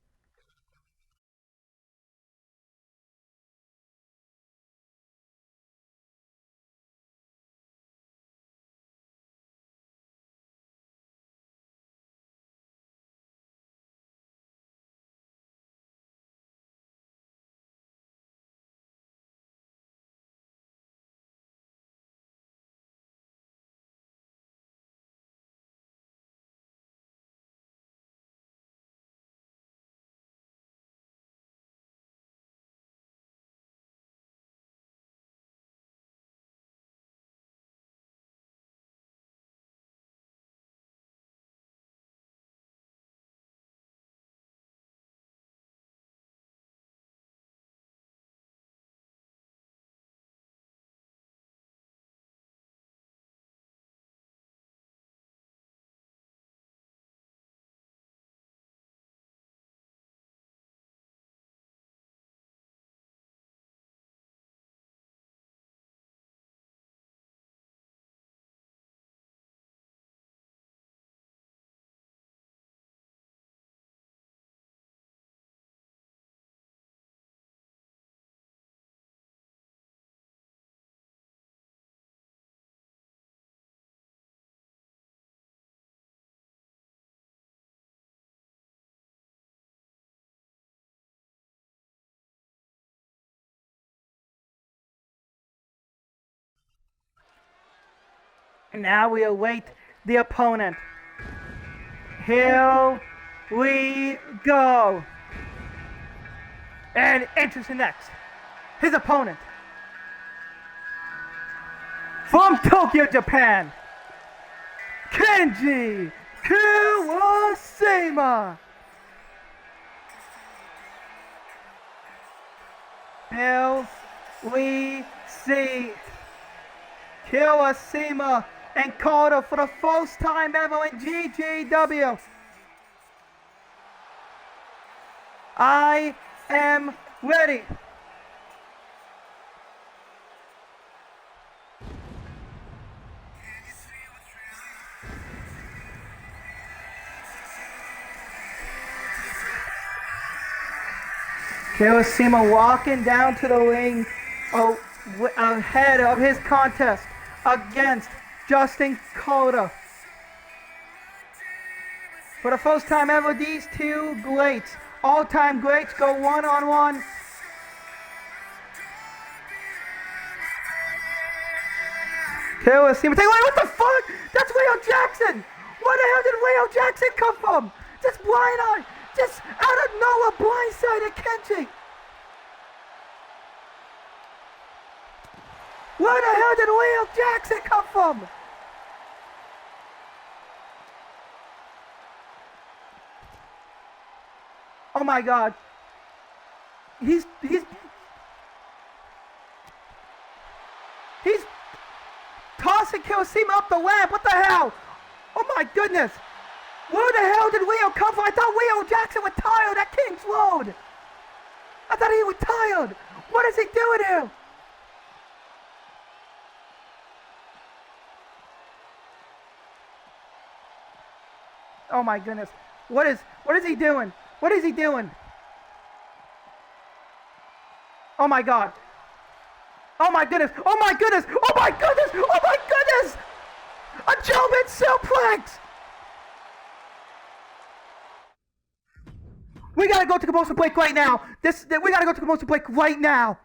now we await the opponent. Here we go. And interesting next, his opponent from Tokyo, Japan, Kenji Kuwashima. Here we see Kuwashima and Cotto for the first time ever in GGW. I am ready. Kuwashima walking down to the ring ahead of his contest against Justin Cotto. For the first time ever, these two greats, all-time greats, go one-on-one. Kuwashima, what the fuck? That's Leo Jackson! Where the hell did Leo Jackson come from? Just blind eye, just out of nowhere, blindsided Kenji. Where the hell did Leo Jackson come from? Oh my God. He's tossing Leo see him up the lamp. What the hell? Oh my goodness. Where the hell did Leo come from? I thought Leo Jackson retired at Kings Road. I thought he retired. What is he doing here? Oh my goodness. What is he doing? What is he doing? Oh my god. Oh my goodness. Oh my goodness. Oh my goodness. Oh my goodness. A German suplex. We gotta go to commercial break right now. We gotta go to commercial break right now.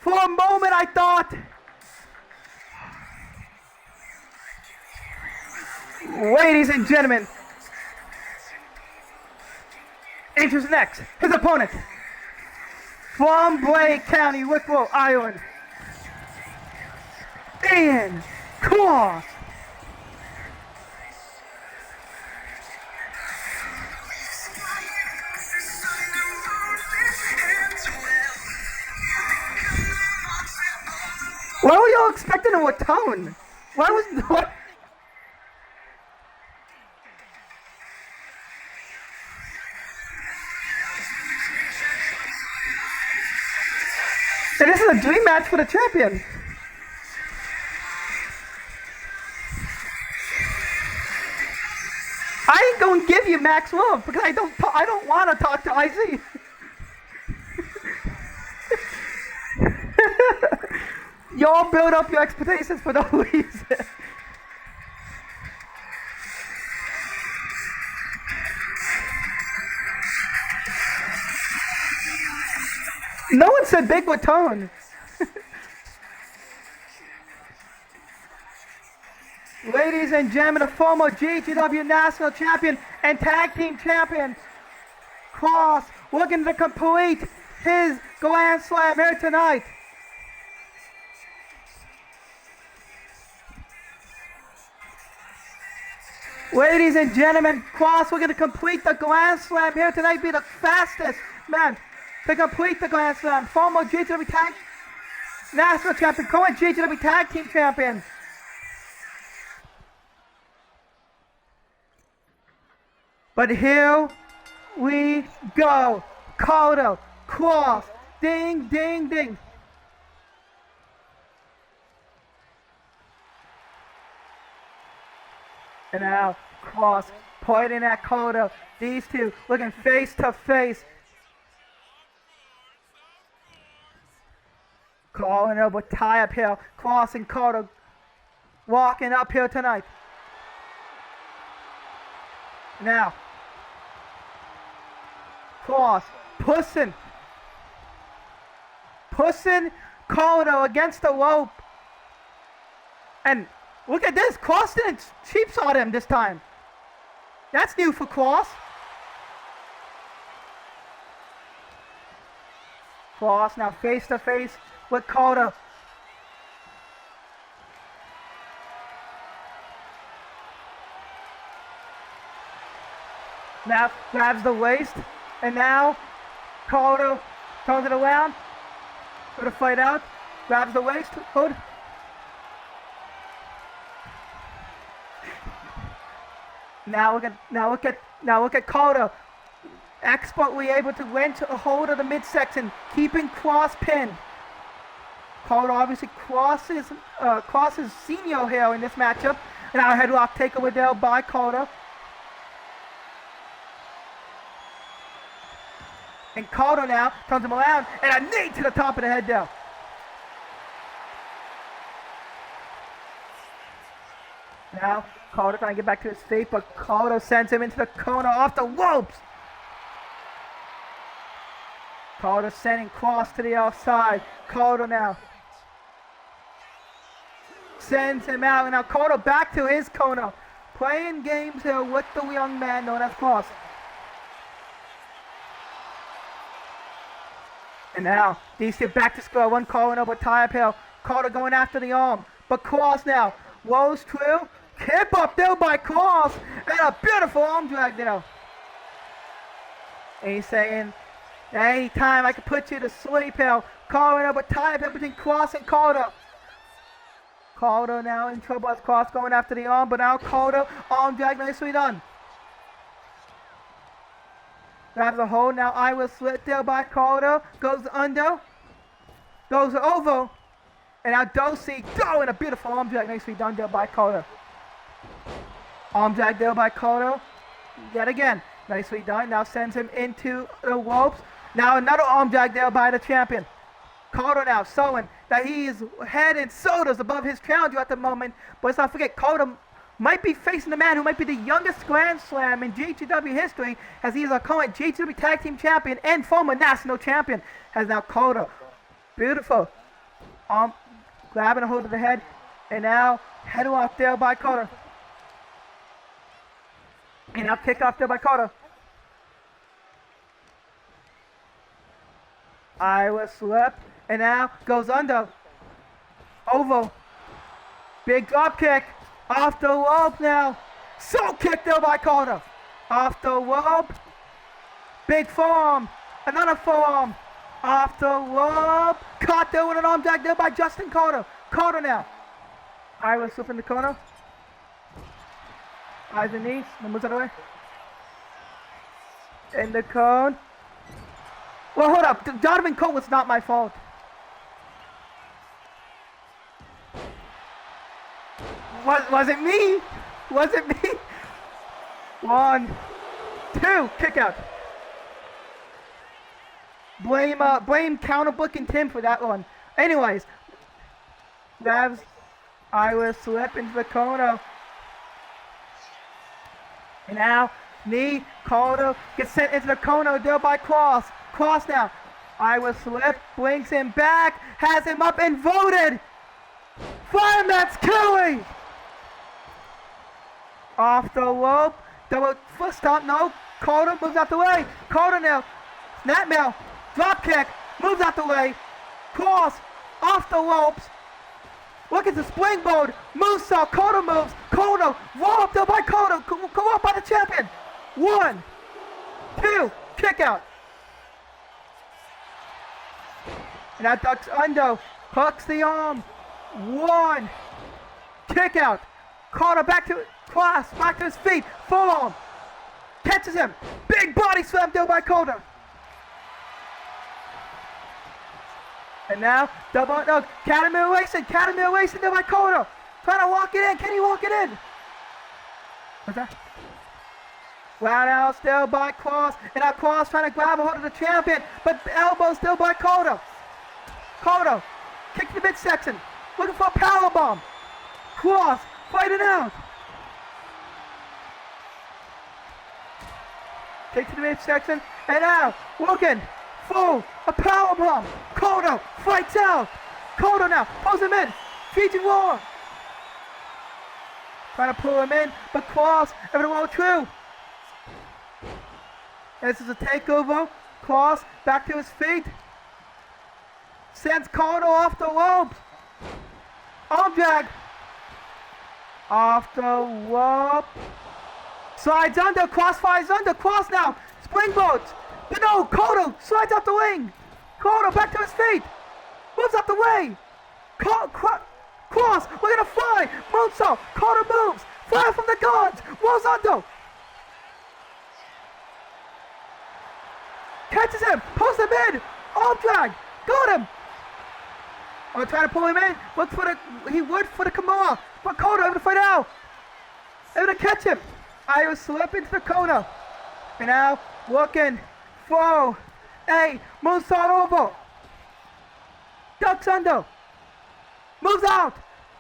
For a moment, I thought. Ladies and gentlemen, enters next, his opponent, from Blake County, Wicklow, Iowa, Ian Cross. Why were y'all expecting a tone? Why was what? And this is a dream match for the champion. I ain't gonna give you max love because I don't want to talk to IZ. Y'all build up your expectations for no reason. No one said big with tone. Ladies and gentlemen, the former GGW National Champion and Tag Team Champion, Cross, looking to complete his Grand Slam here tonight. Ladies and gentlemen, Cross, we're going to complete the Grand Slam here tonight, be the fastest man to complete the Grand Slam. Former GGW Tag National Champion, current GGW Tag Team Champion. But here we go. Kodo, Cross, ding, ding, ding. And now Cross pointing at Kodo. These two looking face to face. Calling over tie uphill. Cross and Kodo walking uphill tonight. Now Cross pushing Kodo against the rope. And look at this. Cross didn't cheapshot him this time. That's new for Cross. Cross now face to face with Kodo. Now grabs the waist. And now Kodo turns it around. For the fight out. Grabs the waist. Hood. Now look at Kodo, expertly able to wrench a hold of the midsection, keeping Cross pinned. Kodo obviously crosses senior here in this matchup. Now a headlock takeover there by Kodo. And Kodo now turns him around and a knee to the top of the head there. Now Kodo trying to get back to his feet, but Kodo sends him into the corner off the ropes. Kodo sending Cross to the outside. Kodo now sends him out, and now Kodo back to his corner, playing games here with the young man known as Cross. And now these two back to square one, calling over tie uphill. Kodo going after the arm, but Cross now rolls through. Hip up there by Cross, and a beautiful arm drag there. And he's saying, anytime I can put you to sleep here. Calling over tie up between Cross and Kodo. Kodo now in trouble as Cross going after the arm, but now Kodo, arm drag nicely done. Grabs a hold, now I will slit there by Kodo. Goes under, goes over, and now Dosey going a beautiful arm drag nicely done there by Kodo. Arm drag there by Kodo. Yet again. Nicely done. Now sends him into the ropes. Now another arm drag there by the champion. Kodo now showing that he is head and shoulders above his challenger at the moment. But let's not forget, Kodo might be facing the man who might be the youngest Grand Slam in GGW history, as he is our current GGW Tag Team Champion and former National Champion. Has now Kodo. Beautiful. Grabbing a hold of the head. And now head off there by Kota. And now kick off there by Kota. Iowa slip. And now goes under. Oval. Big drop kick. Off the rope now. So kick there by Kota. Off the rope. Big forearm. Another forearm. Off the rope. Caught there with an arm drag there by Justin Kota. Kota now. Iowa slip in the corner. Eyes and knees. Now moves out of the way. In the cone. Well, hold up. Donovan Cole was not my fault. Was it me? Was it me? 1, 2, kick out. Blame Counterbook and Tim for that one. Anyways, grabs Iowa slip into the corner. And now, knee, Kota gets sent into the corner there by Cross. Cross now. Iowa slip, brings him back, has him up and voted. Fireman's killing! Off the rope, double foot stomp, no. Kota moves out the way. Kota now, snap now, drop kick, moves out the way. Cross, off the ropes. Look at the springboard. Moonsault. Kota moves. Kota. Roll up there by Kota. Go up by the champion. 1, 2. Kick out. And that ducks under. Hooks the arm. 1. Kick out. Kota back to cross. Back to his feet. Forearm. Catches him. Big body slam there by Kota. And now, double, no, Catamir racing there by Kota. Trying to walk it in, can he walk it in? What's that? Roundhouse still by Cross, and now Cross trying to grab a hold of the champion, but elbow still by Kota. Kota, kick to the midsection, looking for a powerbomb. Cross, fighting out. Kick to the midsection, and now, looking. Full, a powerbomb. Kota fights out. Kota now pulls him in. Fiji War. Trying to pull him in, but Cross, everything all true. This is a takeover. Cross back to his feet. Sends Kota off the ropes. Arm drag. Off the rope. Slides under. Cross flies under. Cross now. Springboards. But no, Kota slides out the wing. Kota back to his feet. Moves out the way. Cross, we're gonna fly. Moonsault. Kota moves. Fly from the guards. Rolls under. Catches him. Pulls him in. Arm drag. Got him. I'm trying to pull him in. Look for the. He would for the Kamara. But Kota able to fight out. Able to catch him. Iowa slip into the corner. And now looking. 4, 8, moonsault over. Ducks under. Moves out.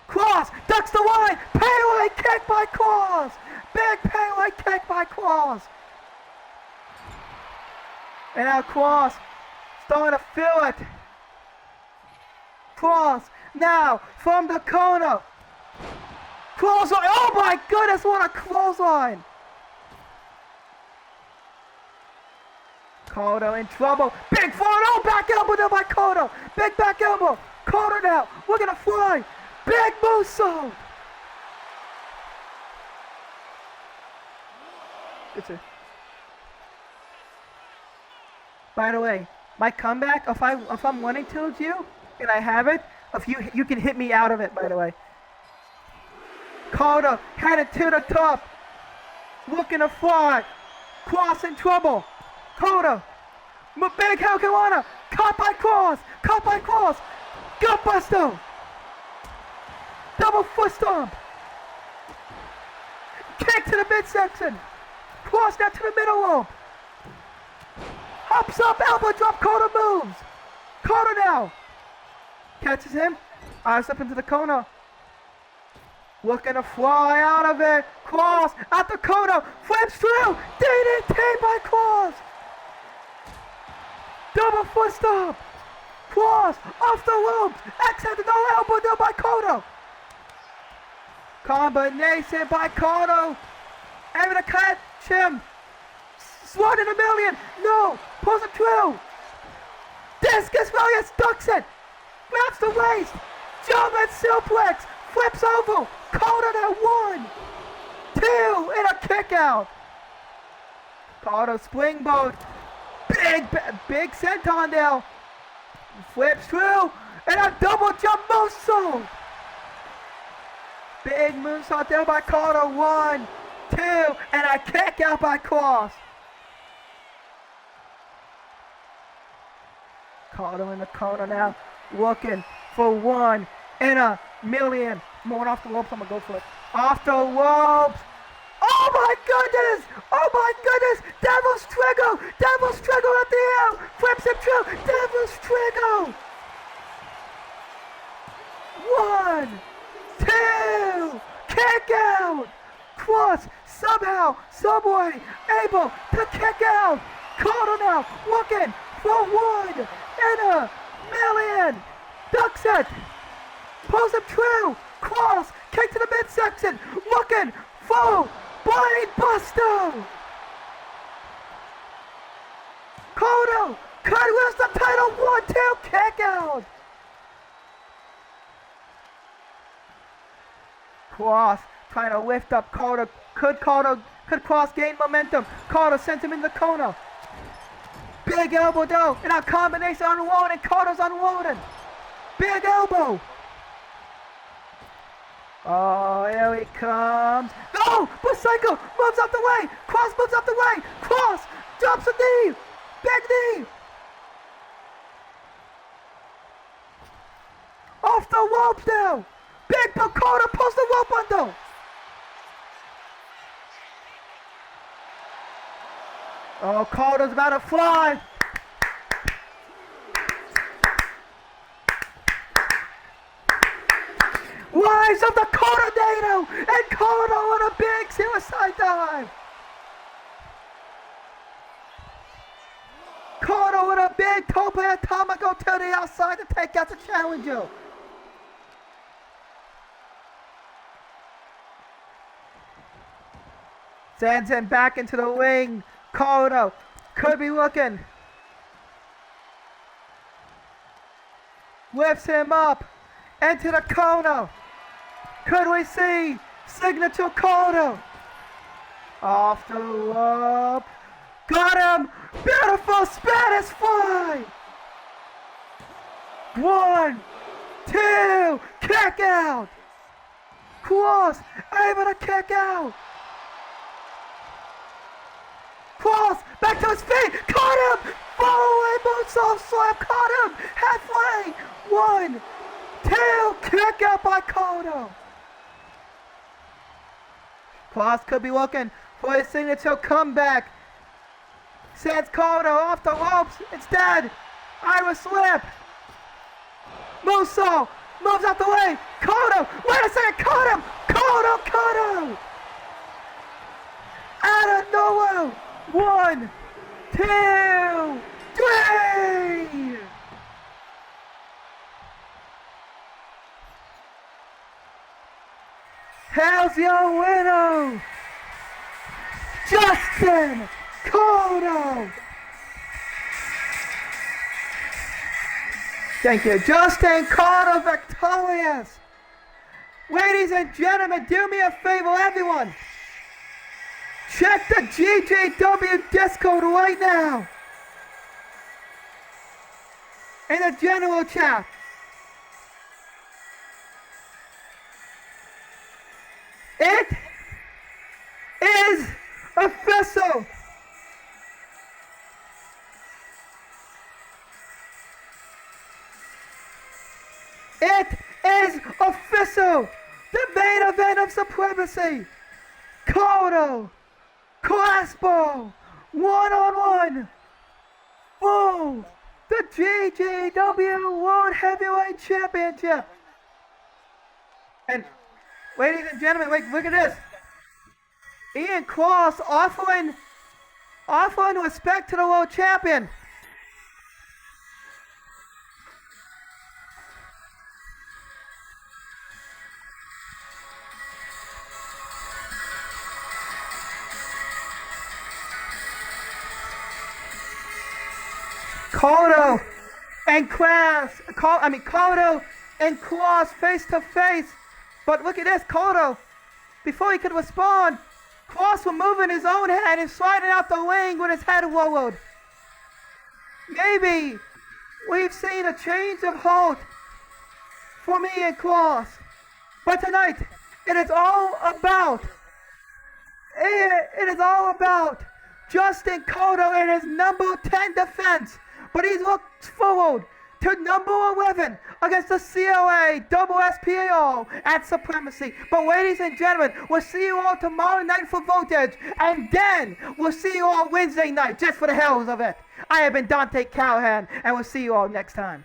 Cross, ducks the line. Payaway kick by Cross. Big payaway kick by Cross. And now Cross starting to feel it. Cross now from the corner. Clothesline. Oh my goodness, what a clothesline. Kota in trouble. Big forward. Oh, back elbow there by Kota. Big back elbow. Kota now. We're going to fly. Big moonsault. It's it. By the way, my comeback, if I'm wanting to you, and I have it, if you can hit me out of it, by the way. Kota headed to the top. Looking to fly. Cross in trouble. Kota, big Hurricanrana, caught by Cross, gutbuster, double foot stomp, kick to the midsection, Cross down to the middle rope, hops up, elbow drop, Kota moves, Kota now, catches him, eyes up into the corner, looking to fly out of it, Cross, out the corner, flips through, DDT by Cross. Double foot stomp. Cross off the ropes. Accepted no elbow done by Kodo. Combination by Kodo. Able to catch him. Swat in a million. No. Pulls it through. Discus Williams ducks it. Grabs the waist. German suplex. Flips over. Kodo at 1, 2, and a kick out. Kodo springboard. Big senton now. Flips through. And a double jump moonsault. Big moonsault there by Kodo. 1, 2, and a kick out by Cross. Kodo in the corner now, looking for 1 in a million. More off the ropes, I'm gonna go for it. Off the ropes. Oh my goodness! Oh my goodness! Devil's Trigger! Devil's Trigger at the air! Flips him through! Devil's Trigger! 1, 2, kick out! Cross somehow, someway, able to kick out! Kodo now, looking for 1 in a million! Ducks it! Pulls him through! Cross, kick to the midsection! Looking for Blade Buster! Kodo could lose the title. 1, 2, kick out! Cross trying to lift up Kodo. Could Cross gain momentum? Kodo sends him in the corner. Big elbow though, and a combination unloading. Kodo's unloading. Big elbow. Oh, here he comes. Oh, but Psycho moves out the way. Cross moves out the way. Cross drops a knee. Big knee. Off the ropes now. Big Kodo pulls the rope under. Oh, Kodo's about to fly. Rise of the Coronado, and Kodo on a big suicide dive. Kodo with a big tope atomico to the outside to take out the challenger. Sends him back into the ring. Kodo could be looking. Lifts him up into the corner. Could we see signature Kodo? Off the rope. Got him. Beautiful Spanish fly. 1, 2, kick out. Cross able to kick out. Cross back to his feet. Caught him. Fallaway moonsault slam. Caught him halfway. 1, 2, kick out by Kodo. Cross could be looking for his signature comeback. Sends Kodo off the ropes. Instead, Irish slip. Moonsault moves out the way. Kodo, wait a second, caught him. Kodo. Out of nowhere. 1, 2, 3. How's your winner? Justin Kodo. Thank you. Justin Kodo victorious. Ladies and gentlemen, do me a favor, everyone. Check the GJW Discord right now. In the general chat. It is official. It is official. The main event of Supremacy. Kodo Claspo 1-on-1 for the GJW World Heavyweight Championship. And ladies and gentlemen, look at this. Ian Cross offering respect to the world champion. Kodo and Kodo and Cross face to face. But look at this, Kodo. Before he could respond, Cross was moving his own head and sliding out the ring with his head lowered. Maybe we've seen a change of heart for me and Cross. But tonight, it is all about Justin Kodo and his number 10 defense. But he looks forward to number 11 against the COA, double SPAO at Supremacy. But ladies and gentlemen, we'll see you all tomorrow night for Voltage, and then we'll see you all Wednesday night just for the hells of it. I have been Dante Callahan, and we'll see you all next time.